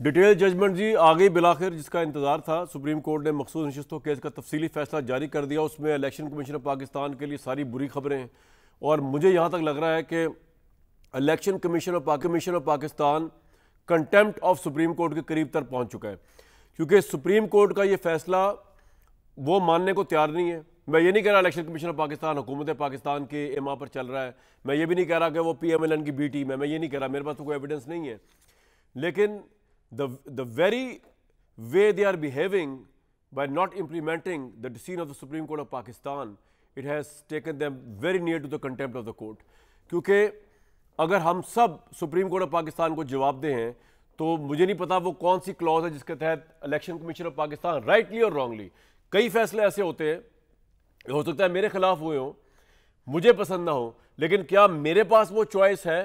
Detail judgment जी आ गई बिलाखिर, जिसका इंतजार था। सुप्रीम कोर्ट ने मखसूस नशिस्तों केस का तफसीली फैसला जारी कर दिया। उसमें इलेक्शन कमीशन ऑफ पाकिस्तान के लिए सारी बुरी खबरें हैं और मुझे यहाँ तक लग रहा है कि election commission of Pakistan contempt of supreme court के करीब तक पहुँच चुका है, क्योंकि सुप्रीम कोर्ट का ये फैसला वो मानने को तैयार नहीं है। मैं ये नहीं कह रहा इलेक्शन कमीशन ऑफ पाकिस्तान हुकूमत पाकिस्तान के इमा पर चल रहा है, मैं ये भी नहीं कह रहा कि वो PMLN की बी टीम है, मैं ये नहीं कह रहा, मेरे पास तो कोई एविडेंस नहीं है। लेकिन the very way they are behaving by not implementing the decision of the Supreme Court of Pakistan, it has taken them very near to the contempt of the court. क्योंकि अगर हम सब सुप्रीम कोर्ट ऑफ पाकिस्तान को जवाब दें हैं तो मुझे नहीं पता वो कौन सी क्लॉज है जिसके तहत election commission of Pakistan rightly और रॉन्गली, कई फैसले ऐसे होते हैं, हो सकता है मेरे खिलाफ हुए हों, मुझे पसंद ना हो, लेकिन क्या मेरे पास वो चॉइस है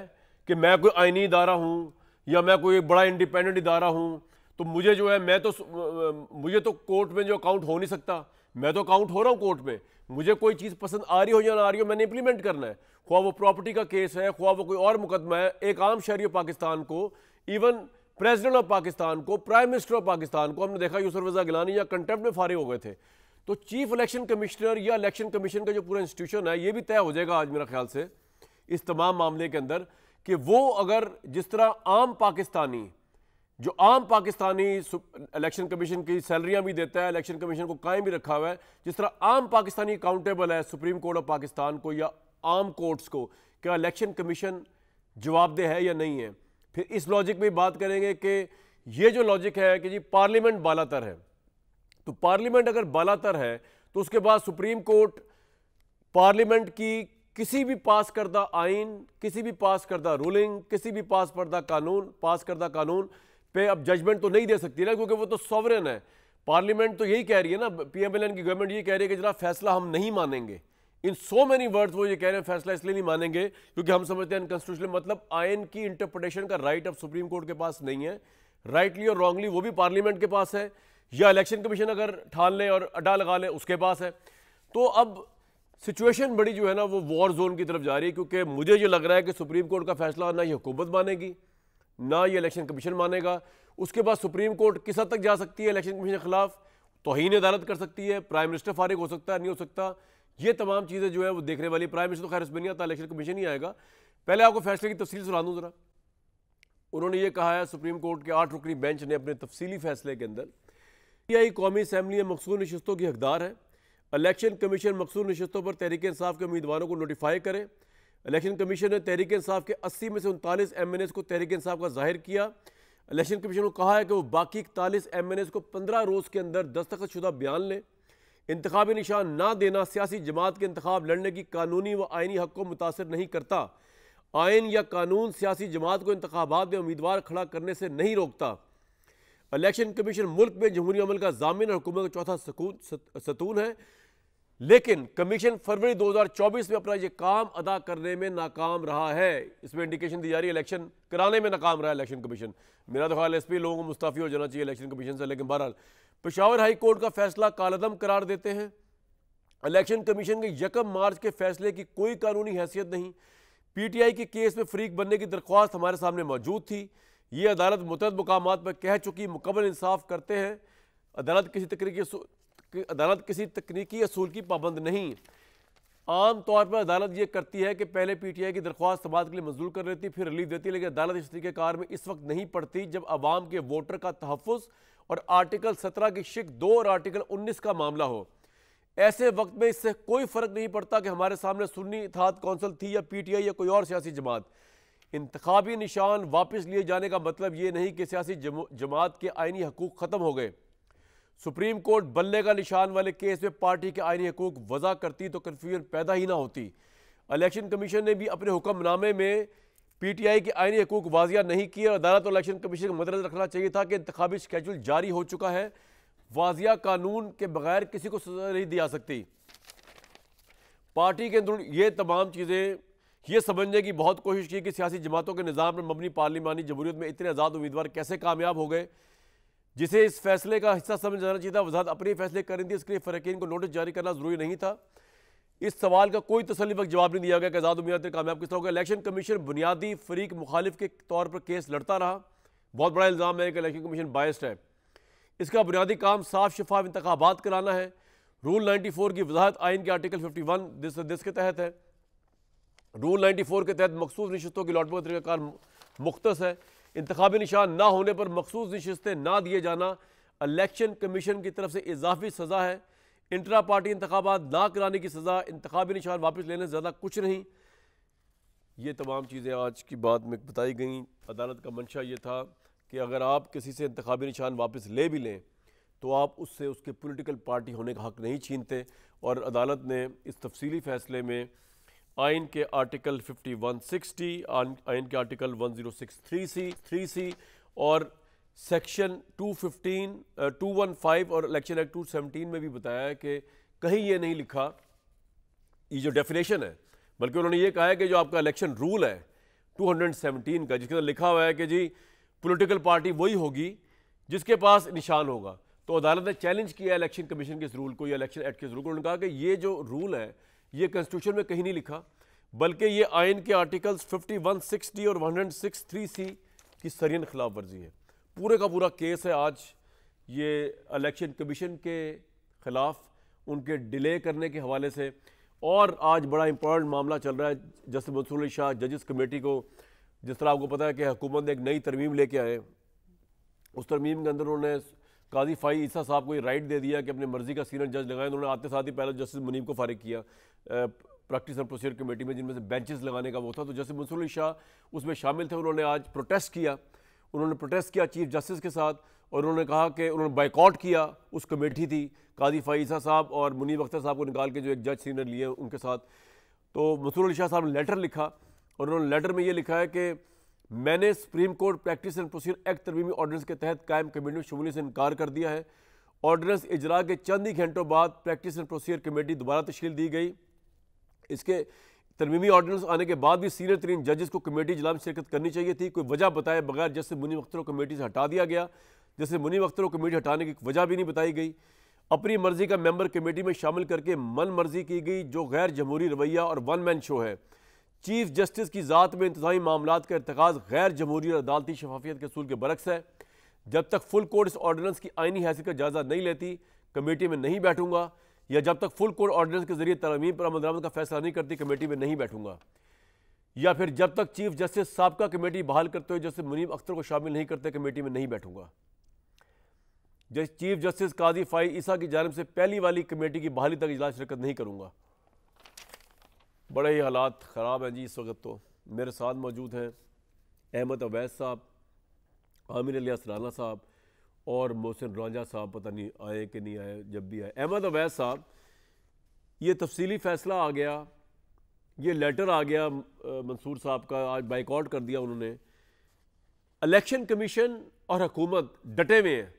कि मैं कोई आईनी इदारा हूँ या मैं कोई बड़ा इंडिपेंडेंट इदारा हूँ, तो मुझे जो है मुझे तो कोर्ट में जो अकाउंट हो नहीं सकता, मैं तो अकाउंट हो रहा हूँ कोर्ट में। मुझे कोई चीज़ पसंद आ रही हो या ना आ रही हो, मैंने इंप्लीमेंट करना है, ख्वाह वो प्रॉपर्टी का केस है, ख्वाह वो कोई और मुकदमा है। एक आम शहरी पाकिस्तान को, इवन प्रेसिडेंट ऑफ पाकिस्तान को, प्राइम मिनिस्टर ऑफ पाकिस्तान को, हमने देखा यूसुफ रज़ा गिलानी या कंटेम्प्ट में फारिग हो गए थे। तो चीफ इलेक्शन कमिश्नर या इलेक्शन कमीशन का जो पूरा इंस्टीट्यूशन है, ये भी तय हो जाएगा आज मेरा ख्याल से इस तमाम मामले के अंदर, कि वो अगर जिस तरह आम पाकिस्तानी इलेक्शन कमीशन की सैलरियां भी देता है, इलेक्शन कमीशन को कायम भी रखा हुआ है, जिस तरह आम पाकिस्तानी अकाउंटेबल है सुप्रीम कोर्ट ऑफ पाकिस्तान को या आम कोर्ट्स को, क्या इलेक्शन कमीशन जवाबदेह है या नहीं है। फिर इस लॉजिक में बात करेंगे कि ये जो लॉजिक है कि जी पार्लियामेंट बालातर है, तो पार्लियामेंट अगर बालातर है तो उसके बाद सुप्रीम कोर्ट पार्लियामेंट की किसी भी पास करदा आइन, किसी भी पास करदा रूलिंग, किसी भी पास करदा कानून पे अब जजमेंट तो नहीं दे सकती ना, क्योंकि वो तो सॉवरेन है। पार्लियामेंट तो यही कह रही है ना, PMLN की गवर्नमेंट ये कह रही है कि जरा फैसला हम नहीं मानेंगे। इन सो मेनी वर्ड्स वो ये कह रहे हैं फैसला इसलिए नहीं मानेंगे क्योंकि हम समझते हैं अनकॉन्स्टिट्यूशनल, मतलब आइन की इंटरप्रिटेशन का राइट अब सुप्रीम कोर्ट के पास नहीं है। राइटली और रॉन्गली वो भी पार्लियामेंट के पास है, या इलेक्शन कमीशन अगर ठान ले और अड्डा लगा ले उसके पास है। तो अब सिचुएशन बड़ी जो है ना वो वॉर जोन की तरफ जा रही है, क्योंकि मुझे ये लग रहा है कि सुप्रीम कोर्ट का फैसला ना ये हुकूमत मानेगी ना ये इलेक्शन कमीशन मानेगा। उसके बाद सुप्रीम कोर्ट किस हद तक जा सकती है इलेक्शन कमीशन के खिलाफ, तौहीन अदालत कर सकती है, प्राइम मिनिस्टर फारिग हो सकता है, नहीं हो सकता, ये तमाम चीज़ें जो है वो देखने वाली। प्राइम मिनिस्टर तो खैर इसमें नहीं आता, इलेक्शन कमीशन ही आएगा। पहले आपको फैसले की तफसील सुना दूँ जरा। उन्होंने ये कहा है, सुप्रीम कोर्ट के 8 रुकनी बेंच ने अपने तफसीली फैसले के अंदर, PTI कौमी असम्बली में मखसूस नशिस्तों की हकदार है। इलेक्शन कमीशन मखसूस नशिस्तों पर तहरीक इंसाफ के उम्मीदवारों को नोटिफाई करे। इलेक्शन कमीशन ने तहरीक इंसाफ के 80 में से 39 MNAs को तहरीक इंसाफ का जाहिर किया। इलेक्शन कमीशन को कहा है कि वो बाकी 41 MNAs को 15 रोज़ के अंदर दस्तखतशुदा बयान लें। इंतखाबी निशान ना देना सियासी जमात के इंतखाब लड़ने की कानूनी व आइनी हक को मुतासर नहीं करता। आइन या कानून सियासी जमात को इंतखाबात में उम्मीदवार खड़ा करने से नहीं रोकता। इलेक्शन कमीशन मुल्क में जमहूरी अमल का जामिन और हुकूमत का चौथा सतून है, लेकिन कमीशन फरवरी 2024 में अपना ये काम अदा करने में नाकाम रहा है। इसमें इंडिकेशन दी जा रही है इलेक्शन कराने में नाकाम रहा है इलेक्शन कमीशन। मेरा तो ख्याल SP लोगों को मुस्तफ़ी हो जाना चाहिए इलेक्शन कमीशन से, लेकिन बहरहाल पेशावर हाई कोर्ट का फैसला कालअदम करार देते हैं। इलेक्शन कमीशन के 1 मार्च के फैसले की कोई कानूनी हैसियत नहीं। PTI के केस में फरीक बनने की दरख्वास्त हमारे सामने मौजूद थी, ये अदालत मुतअद्दिद मुकामात पर कह चुकी, मुकम्मल इंसाफ करते हैं। अदालत किसी तकनीकी असूल की पाबंद नहीं। आम तौर पर अदालत ये करती है कि पहले PTI की दरख्वास्त समाअत के लिए मंजूर कर लेती, फिर रिलीफ देती, लेकिन अदालत इस तरीके कार में इस वक्त नहीं पड़ती जब अवाम के वोटर का तहफ़्फ़ुज़ और आर्टिकल 17 की शिक 2 और आर्टिकल 19 का मामला हो। ऐसे वक्त में इससे कोई फ़र्क नहीं पड़ता कि हमारे सामने सुन्नी इत्तेहाद कौंसिल थी या PTI या कोई और सियासी जमात। इंतखाबी निशान वापस लिए जाने का मतलब ये नहीं कि सियासी जमात के आइनी हकूक़ ख़त्म हो गए। सुप्रीम कोर्ट बल्ले का निशान वाले केस में पार्टी के आइनी हकूक़ वज़ा करती तो कन्फ्यूजन पैदा ही ना होती। इलेक्शन कमीशन ने भी अपने हुक्मनामे में PTI के आइनी हकूक़ वाजिया नहीं किए और अदालत और इलेक्शन कमीशन को मद्देनज़र रखना चाहिए था कि इंतखाबी शेड्यूल जारी हो चुका है, वाजिया कानून के बगैर किसी को सजा नहीं दी जा सकती। पार्टी के अंदर ये तमाम चीज़ें ये समझने की बहुत कोशिश की कि सियासी जमातों के निज़ाम पर मबनी पार्लिमानी जमहूरियत में इतने आज़ाद उम्मीदवार कैसे कामयाब हो गए, जिसे इस फैसले का हिस्सा समझ जाना चाहिए था। वजारत अपने फैसले कर रही थी, इसके लिए फ़रक़ीन को नोटिस जारी करना ज़रूरी नहीं था। इस सवाल का कोई तसल्ली बख्श जवाब नहीं दिया गया कि आज़ाद उम्मीदवार कामयाब किस तरह होगा। इलेक्शन कमीशन बुनियादी फरीक मुखालिफ के तौर पर केस लड़ता रहा, बहुत बड़ा इल्ज़ाम है कि इलेक्शन कमीशन बायस्ड है। इसका बुनियादी काम साफ शफाफ इंतखाबात कराना है। रूल 94 की वजाहत आइन के आर्टिकल 51 दिस के तहत है। रूल 94 के तहत मखसूस नशस्तों की लॉटमेंट का तरीक़ाकार मुख्तस है। इंतखाबी निशान ना होने पर मखसूस नशस्तें ना दिए जाना इलेक्शन कमीशन की तरफ से इजाफी सज़ा है। इंट्रा पार्टी इंतखाबात ना कराने की सज़ा, इंतखाबी निशान वापस लेने से ज़्यादा कुछ नहीं। ये तमाम चीज़ें आज की बात में बताई गई। अदालत का मंशा ये था कि अगर आप किसी से इंतखाबी निशान वापस ले भी लें तो आप उससे उसके पॉलिटिकल पार्टी होने का हक़ नहीं छीनते। और अदालत ने इस तफसीली फ़ैसले में आइन के आर्टिकल 5160, आइन के आर्टिकल 1063C और सेक्शन 215 और इलेक्शन एक्ट 217 में भी बताया है कि कहीं ये नहीं लिखा, ये जो डेफिनेशन है, बल्कि उन्होंने ये कहा है कि जो आपका इलेक्शन रूल है 217 का, जिसके अंदर लिखा हुआ है कि जी पॉलिटिकल पार्टी वही होगी जिसके पास निशान होगा। तो अदालत ने चैलेंज किया इलेक्शन कमीशन के इस रूल को या इलेक्शन एक्ट के इस रूल को। उन्होंने कहा कि ये जो रूल है ये कॉन्स्टिट्यूशन में कहीं नहीं लिखा, बल्कि ये आइन के आर्टिकल्स 5160 और 163C की सरियन खिलाफ वर्जी है। पूरे का पूरा केस है आज ये इलेक्शन कमीशन के ख़िलाफ़, उनके डिले करने के हवाले से। और आज बड़ा इंपॉर्टेंट मामला चल रहा है जस्टिस मंसूर अली शाह जजेस कमेटी को, जिस तरह आपको पता है कि हुकूमत ने एक नई तरमीम लेके आए। उस तरमीम के अंदर उन्होंने काजी फ़ाई ईसा साहब को ये राइट दे दिया कि अपनी मर्ज़ी का सीनियर जज लगाएं। उन्होंने आते साथ ही पहले जस्टिस मुनीब को फारिग किया प्रैक्टिस एंड प्रोसीजर कमेटी में, जिनमें से बेंचेस लगाने का वो था। तो जस्टिस मंसूर अली शाह उसमें शामिल थे। उन्होंने आज प्रोटेस्ट किया, उन्होंने प्रोटेस्ट किया चीफ जस्टिस के साथ, और उन्होंने कहा कि उन्होंने बाइकआउट किया उस कमेटी थी काजी फ़ाई ईसा साहब और मुनीब अख्तर साहब को निकाल के जो एक जज सीनियर लिए उनके साथ। तो मंसूर अली शाह साहब ने लेटर लिखा और उन्होंने लेटर में ये लिखा है कि मैंने Supreme Court Practice and Procedure Act तरमीमी ऑर्डिनेंस के तहत कायम कमेटी में शमूलियत से इनकार कर दिया है। ऑर्डिनेंस इजरा के चंद ही घंटों बाद प्रैक्टिस एंड प्रोसीजर कमेटी दोबारा तश्कील दी गई। इसके तरमीमी ऑर्डिनेंस आने के बाद भी सीनियर तरीन जजेस को कमेटी इजलास में शिरकत करनी चाहिए थी। कोई वजह बताए बगैर जस्टिस मुनीब अख्तर को कमेटी से हटा दिया गया। जस्टिस मुनीब अख्तर को कमेटी हटाने की वजह भी नहीं बताई गई। अपनी मर्जी का मेंबर कमेटी में शामिल करके मन मर्जी की गई, जो गैर जमहूरी रवैया और वन मैन शो है। चीफ जस्टिस की ज़ात में इंतज़ामी मामलात का इर्तिकाज़ गैर जमहूरी और अदालती शफाफियत के असूल के बरक्स है। जब तक फुल कोर्ट इस ऑर्डिनेंस की आइनी हैसियत का जायज़ा नहीं लेती कमेटी में नहीं बैठूंगा, या जब तक फुल कोर्ट ऑर्डिनेंस के जरिए तरमीम पर अमल दरामद का फैसला नहीं करती कमेटी में नहीं बैठूंगा, या फिर जब तक चीफ जस्टिस साबका कमेटी बहाल करते हुए जस्टिस मुनीब अख्तर को शामिल नहीं करते कमेटी में नहीं बैठूंगा। चीफ जस्टिस काजी फ़ाई ईसा की जानिब से पहली वाली कमेटी की बहाली तक इजलास शिरकत नहीं करूंगा। बड़े ही हालात ख़राब हैं जी इस वक्त। तो मेरे साथ मौजूद हैं अहमद अवैस साहब, आमिर अली असराना साहब और मोहसिन रांझा साहब। पता नहीं आए कि नहीं आए, जब भी आए। अहमद अवैस साहब, ये तफसीली फ़ैसला आ गया, ये लेटर आ गया मंसूर साहब का, आज बाइकआउट कर दिया उन्होंने। इलेक्शन कमीशन और हुकूमत डटे हुए हैं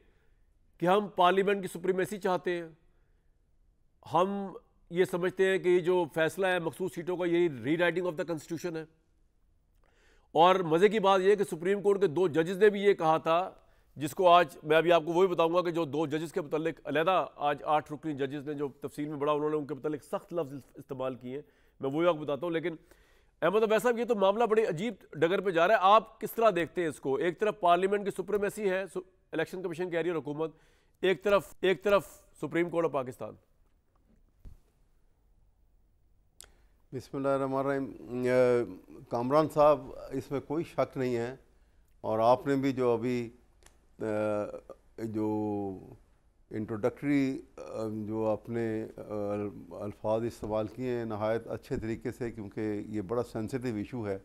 कि हम पार्लियामेंट की सुप्रीमेसी चाहते हैं। हम ये समझते हैं कि जो फैसला है मखसूस सीटों का, ये री राइटिंग ऑफ द कॉन्स्टिट्यूशन है। और मज़े की बात यह है कि सुप्रीम कोर्ट के 2 जजेस ने भी ये कहा था, जिसको आज मैं अभी आपको वही बताऊंगा कि जो 2 जजेस के मुतालिक अलहदा आज 8 रुकनी जजेस ने जो तफसील में बड़ा उन्होंने उनके मुतालिक सख्त लफ्ज़ इस्तेमाल किए, मैं वही आपको बताता हूँ। लेकिन अहमद अवैस साहब, ये तो मामला बड़ी अजीब डगर पर जा रहा है। आप किस तरह देखते हैं इसको? एक तरफ पार्लियामेंट की सुप्रीमेसी है, इलेक्शन कमीशन कह रही है हुकूमत, एक तरफ सुप्रीम कोर्ट ऑफ पाकिस्तान। बिस्मिल्लाहिर्रहमानिर्रहीम। कामरान साहब, इसमें कोई शक नहीं है, और आपने भी जो अभी जो इंट्रोडक्टरी जो आपने अल्फाज इस्तेमाल किए हैं नहायत अच्छे तरीके से, क्योंकि ये बड़ा सेंसिटिव इशू है।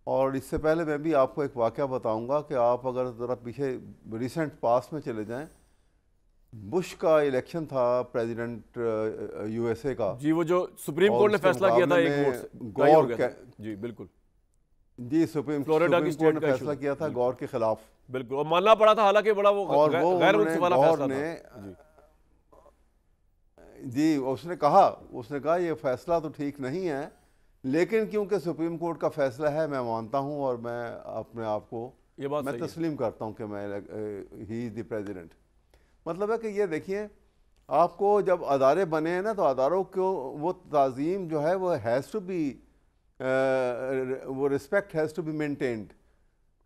और इससे पहले मैं भी आपको एक वाक़या बताऊंगा कि आप अगर ज़रा पीछे रिसेंट पास में चले जाएं, बुश का इलेक्शन था प्रेसिडेंट यूएसए का जी, वो जो सुप्रीम कोर्ट ने फैसला किया था एक वोट से, गौर जी बिल्कुल जी सुप्रीम कोर्ट ने फैसला किया था गौर के खिलाफ, बिल्कुल, और मानना पड़ा था, हालांकि बड़ा वो गैर मुनसिफ वाला फैसला था जी। उसने कहा ये फैसला तो ठीक नहीं है, लेकिन क्योंकि सुप्रीम कोर्ट का फैसला है, मैं मानता हूं और मैं अपने आप को ये बात मैं तस्लीम करता हूं कि मैं ही इज द प्रेसिडेंट। मतलब है कि ये देखिए, आपको जब अदारे बने हैं ना, तो अदारों को वो ताज़ीम जो है वो हैज़ टू बी वो respect has to be maintained.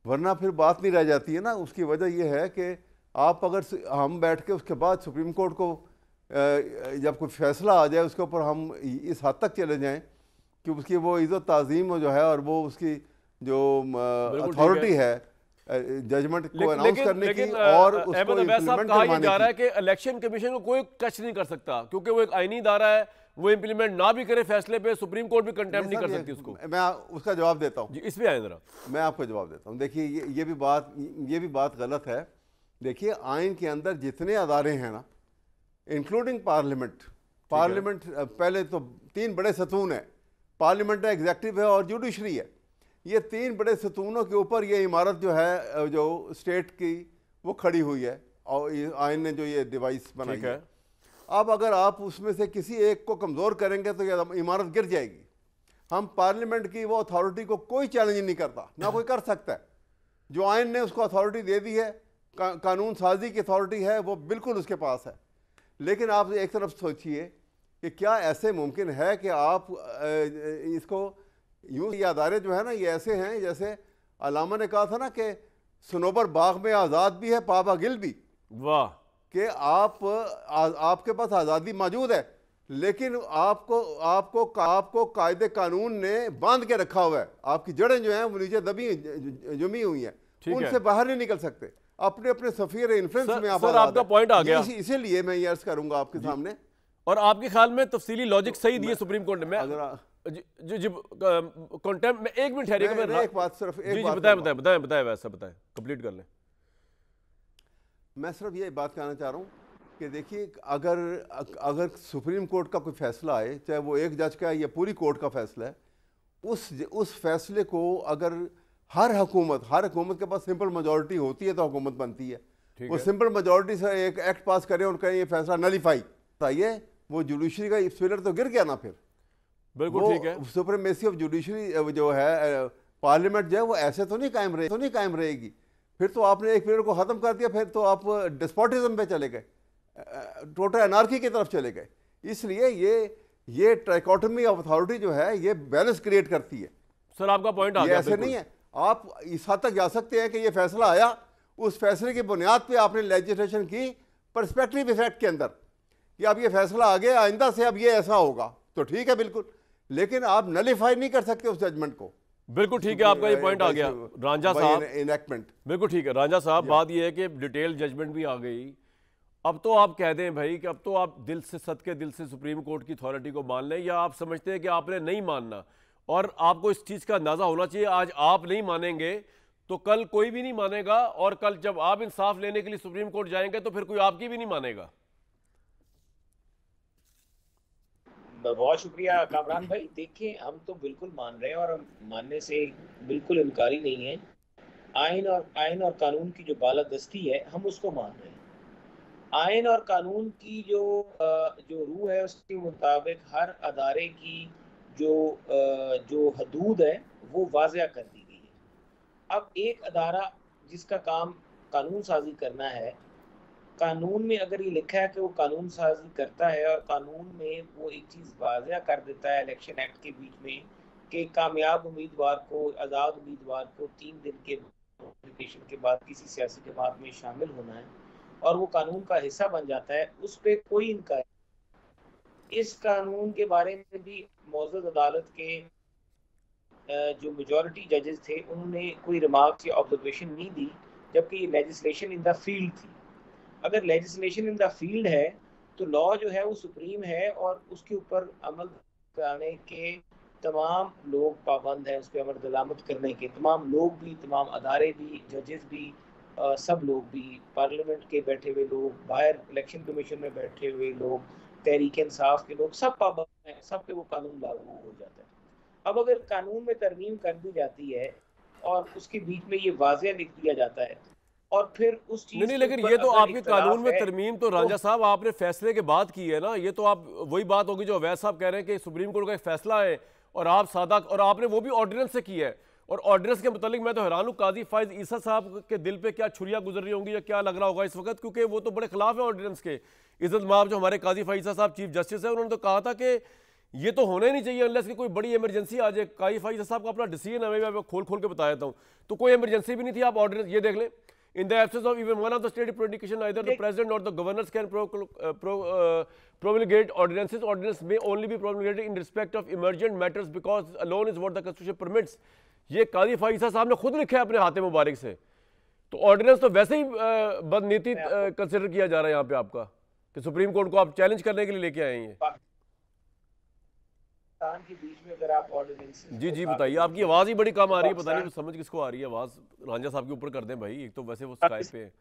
वरना फिर बात नहीं रह जाती है ना। उसकी वजह यह है कि आप अगर हम बैठ के उसके बाद सुप्रीम कोर्ट को जब कोई फैसला आ जाए उसके ऊपर हम इस हद तक चले जाएं कि उसकी वो इज़्ज़त ताज़ीम जो है और वो उसकी जो अथॉरिटी है जजमेंट को अनाउंस करने की और उसको इम्प्लीमेंट करवाने जा रहा है कि इलेक्शन कमीशन को कोई टच नहीं कर सकता क्योंकि वो एक आईनी इदारा है, वो इम्प्लीमेंट ना भी करे फैसले पे सुप्रीम कोर्ट भी कंटेम्प्ट नहीं कर सकती उसको। मैं उसका जवाब देता हूँ, इस पे आए जरा, मैं आपको जवाब देता हूँ। देखिए ये भी बात गलत है। देखिए आइन के अंदर जितने अदारे हैं ना, इंक्लूडिंग पार्लियामेंट पहले तो 3 बड़े सतून है, पार्लियामेंट है, एग्जेक्टिव है और जुडिशरी है। ये 3 बड़े सतूनों के ऊपर ये इमारत जो है जो स्टेट की वो खड़ी हुई है और आइन ने जो ये डिवाइस बनाई है। अब अगर आप उसमें से किसी एक को कमज़ोर करेंगे तो ये इमारत गिर जाएगी। हम पार्लियामेंट की वो अथॉरिटी को कोई चैलेंज नहीं करता, ना कोई कर सकता है। जो आइन ने उसको अथॉरिटी दे दी है, कानून साजी की अथॉरिटी है, वो बिल्कुल उसके पास है। लेकिन आप एक तरफ सोचिए कि क्या ऐसे मुमकिन है कि आप इसको यूँ, ये अदारे जो है ना ये ऐसे हैं जैसे अलामा ने कहा था ना कि सनोबर बाग में आज़ाद भी है पाबा गिल भी। वाह, कि आपके पास आज़ादी मौजूद है लेकिन आपको कायदे कानून ने बांध के रखा हुआ है। आपकी जड़ें जो हैं वो नीचे जमी हुई हैं, उनसे बाहर नहीं निकल सकते। अपने अपने सफीर इन्फ्लुएंस में आप आपका पॉइंट आ गया, इसीलिए मैं ये अर्ज करूंगा आपके सामने। और आपके ख्याल में तफसीली लॉजिक सही दिए सुप्रीम कोर्ट ने? कंटेम्प्ट में 1 मिनट ठहरिएगा, एक बात सिर्फ बताएं वैसा बताएं, कंप्लीट कर लें। मैं सिर्फ ये बात कहना चाह रहा हूँ कि देखिए अगर सुप्रीम कोर्ट का कोई फैसला आए, चाहे वो एक जज का या पूरी कोर्ट का फैसला है, उस फैसले को अगर हर हुकूमत के पास सिंपल मेजॉरिटी होती है तो हुकूमत बनती है। वो सिंपल मेजॉरिटी से एक एक्ट पास करे और कहें ये फैसला नलीफाई, बताइए वो जुडिशरी का पिलर तो गिर गया ना। फिर बिल्कुल ठीक है, सुप्रीमेसी ऑफ जुडिशरी जो है पार्लियामेंट जो है वो ऐसे तो नहीं कायम रहेगी। फिर तो आपने एक पिलर को ख़त्म कर दिया, फिर तो आप डिस्पोटिज्म पे चले गए, टोटल एनार्की की तरफ चले गए। इसलिए ये ट्राइकोटमी ऑफ अथॉरिटी जो है ये बैलेंस क्रिएट करती है। सर आपका पॉइंट आ गया, ऐसे नहीं है। आप इस हद तक जा सकते हैं कि ये फैसला आया, उस फैसले की बुनियाद पे आपने लेजिस्लेशन की पर्सपेक्टिव इफेक्ट के अंदर कि अब ये फैसला आ गया, आइंदा से अब ये ऐसा होगा, तो ठीक है बिल्कुल, लेकिन आप नलीफाई नहीं कर सकते उस जजमेंट को। बिल्कुल ठीक है, आपका ये पॉइंट आ गया रांझा साहब, इनैक्टमेंट बिल्कुल ठीक है रांझा साहब। बात ये है कि डिटेल जजमेंट भी आ गई। अब तो आप कह दें भाई कि अब तो आप दिल से सुप्रीम कोर्ट की अथॉरिटी को मान लें, या आप समझते हैं कि आपने नहीं मानना और आपको इस चीज़ का अंदाज़ा होना चाहिए आज आप नहीं मानेंगे तो कल कोई भी नहीं मानेगा, और कल जब आप इंसाफ लेने के लिए सुप्रीम कोर्ट जाएंगे तो फिर कोई आपकी भी नहीं मानेगा। बहुत शुक्रिया कामरान भाई। देखिए हम तो बिल्कुल मान रहे हैं और हम मानने से बिल्कुल इनकारी नहीं है। आइन और कानून की जो बालादस्ती है हम उसको मान रहे हैं। आइन और कानून की जो रूह है उसके मुताबिक हर अदारे की जो हदूद है वो वाज़िया कर दी गई है। अब एक अदारा जिसका काम कानून साजी करना है, कानून में अगर ये लिखा है कि वो कानून साजी करता है और कानून में वो एक चीज़ वाज़िया कर देता है इलेक्शन एक्ट के बीच में कि कामयाब उम्मीदवार को, आज़ाद उम्मीदवार को 3 दिन के नोटिफिकेशन के बाद किसी सियासी जमात में शामिल होना है और वो कानून का हिस्सा बन जाता है, उस पर कोई इनकार। इस कानून के बारे में भी मौजूद अदालत के जो मेजॉरिटी जजेस थे उन्होंने कोई रिमार्क्स या ऑब्जर्वेशन नहीं दी, जबकि ये लेजिस्लेशन इन द फील्ड थी। अगर लेजिस्लेशन इन द फील्ड है तो लॉ जो है वो सुप्रीम है और उसके ऊपर अमल कराने के तमाम लोग पाबंद हैं, उस पर अमल दलामत करने के तमाम लोग भी, तमाम अदारे भी, जजेस भी, सब लोग भी, पार्लियामेंट के बैठे हुए लोग, बाहर इलेक्शन कमीशन में बैठे हुए लोग, तहरीक इंसाफ के लोग, सब पाबंद हैं, सब पे वो कानून लागू हो जाता है। अब अगर कानून में तरमीम कर दी जाती है और उसके बीच में ये वाज़िया लिख दिया जाता है और फिर उस चीज नहीं, लेकिन ये तो आपके कानून में तरमीम तो रांझा साहब आपने फैसले के बाद की है ना। ये तो आप वही बात होगी जो अवैध साहब कह रहे हैं कि सुप्रीम कोर्ट का एक फैसला है और आप सादा, और आपने वो भी ऑर्डिनेंस से की है। और ऑर्डिनेंस के मुतालिक मैं तो हैरान हूँ, काजी फाइज ईसा साहब के दिल पे क्या छुरियां गुजर रही होंगी या क्या लग रहा होगा इस वक्त, क्योंकि वो तो बड़े खिलाफ है ऑर्डिनेंस के। इज्जत माफ जो हमारे काजी फाइज ईसा साहब चीफ जस्टिस है, उन्होंने तो कहा था कि ये तो होना ही नहीं चाहिए अनलेस कि कोई बड़ी इमरजेंसी आ जाए। काई फाइज साहब का अपना डिसीजन है, मैं खोल खोल के बता देता हूँ। तो कोई इमरजेंसी भी नहीं थी, आप ऑर्डिनेंस ये देख लें। In the absence of even one of the state promulgation, either the president or the governors can promulgate ordinances. Ordinance may only be promulgated in respect of emergent matters because alone is what the constitution permits. ये काजी फाइसा साहब ने खुद लिखा है अपने हाथे मुबारक से। तो ऑर्डिनेंस तो वैसे ही बदनीति कंसिडर किया जा रहा है यहाँ पे आपका, कि सुप्रीम कोर्ट को आप चैलेंज करने के लिए लेके आए हैं। के बीच में अगर आप ऑर्डिनेंस जी बताइए, आपकी आवाज ही बड़ी कम आ रही है, पता नहीं समझ किसको आ रही है आवाज। रांझा साहब के ऊपर कर दें भाई, एक तो वैसे वो स्काइप पे है।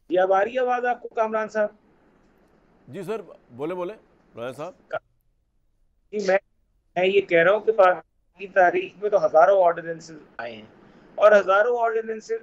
जी अब आ रही है आवाज आपको कामरान साहब? जी सर, बोले बोले रांझा साहब। जी मैं ये कह रहा हूँ कि पाकिस्तान की तारीख में तो हजारों ऑर्डिनेंसेस आए हैं, और हजारों ऑर्डिनेंसेस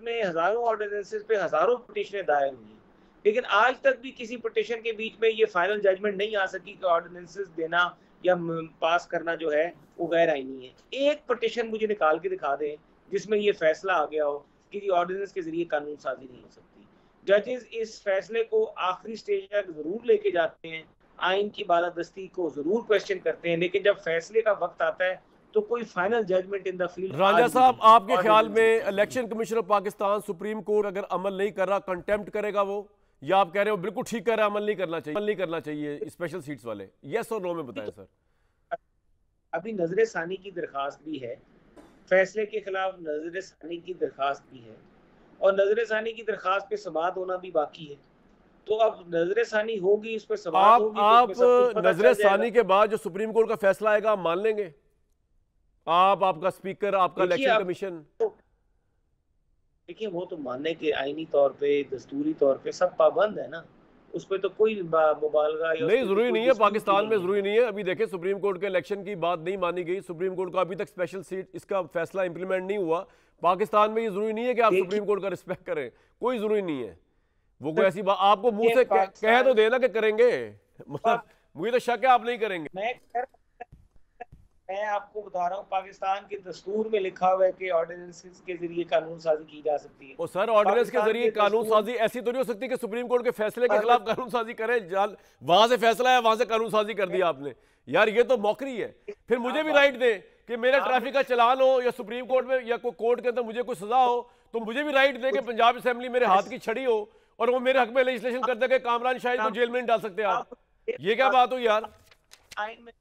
पे हजारों पिटीशनें दायर हुई, लेकिन आज तक भी किसी पिटीशन के बीच में ये फाइनल जजमेंट नहीं आ सकी कि ऑर्डिनेंसेस देना या पास करना जो है वो गैर आईनी है। एक पिटीशन मुझे निकाल के दिखा दें जिसमें ये फैसला आ गया हो कि ऑर्डिनेंस के जरिए कानून साजी नहीं हो सकती। जजेस इस फैसले को आखिरी स्टेज तक जरूर लेके जाते हैं, आइन की बालादस्ती को जरूर क्वेश्चन करते हैं, लेकिन जब फैसले का वक्त आता है तो कोई final judgement in the field. Ranjha साहब, आपके ख्याल में election commission of Pakistan supreme court अगर अमल नहीं कर रहा, कंटेम्प्ट करेगा वो, या आप कह रहे हो बिल्कुल ठीक कर रहा है, अमल नहीं करना चाहिए स्पेशल सीट्स वाले? यस और नो में बताएं सर। अभी नजर सानी की दरखास्त भी है, फैसले के खिलाफ नजर सानी की दरखास्त भी है, और नजर सानी की दरखास्त पे समाअत होना भी बाकी है। तो अब नजर सानी होगी, इस पर समाअत होगी। आप नजर सानी के बाद जो सुप्रीम कोर्ट का फैसला आएगा आप मान लेंगे? आपका स्पीकर, आपका इलेक्शन कमीशन, देखिए वो तो मानने के आईनी तौर पे, दस्तूरी तौर पे सब पाबंद है ना, उस पर तो कोई मुबालगा नहीं, जरूरी नहीं है पाकिस्तान में, जरूरी नहीं है। अभी देखें सुप्रीम कोर्ट के इलेक्शन की बात नहीं मानी गई, सुप्रीम कोर्ट का अभी तक स्पेशल सीट इसका फैसला इंप्लीमेंट नहीं हुआ। पाकिस्तान में ये जरूरी नहीं है कि आप सुप्रीम कोर्ट का रिस्पेक्ट करें, कोई जरूरी नहीं है। वो कोई ऐसी बात आपको मुंह से कह तो देना कि करेंगे, मतलब मुझे तो शक है आप नहीं करेंगे। मैं आपको बता रहा हूँ पाकिस्तान के दस्तूर में लिखा हुआ है कि ऑर्डिनेंसेस के जरिए कानून साजी की जा सकती है। और सर ऑर्डिनेंस के जरिए कानून साजी ऐसी तो नहीं हो सकती कि सुप्रीम कोर्ट के फैसले के खिलाफ कानून साजी करें, वहां से फैसला है वहां से कानून साजी कर दिया आपने। यार ये तो मौकरी है। फिर मुझे भी राइट दे कि मेरा ट्रैफिक का चलान हो या सुप्रीम कोर्ट में या कोई कोर्ट के अंदर मुझे कोई सजा हो, तो मुझे भी राइट दे कि पंजाब असेंबली मेरे हाथ की छड़ी हो और वो मेरे हक में लेजिस्लेशन कर दे कि कामरान शाहिद को जेल में नहीं डाल सकते आप। ये क्या बात हो यार? आइन में,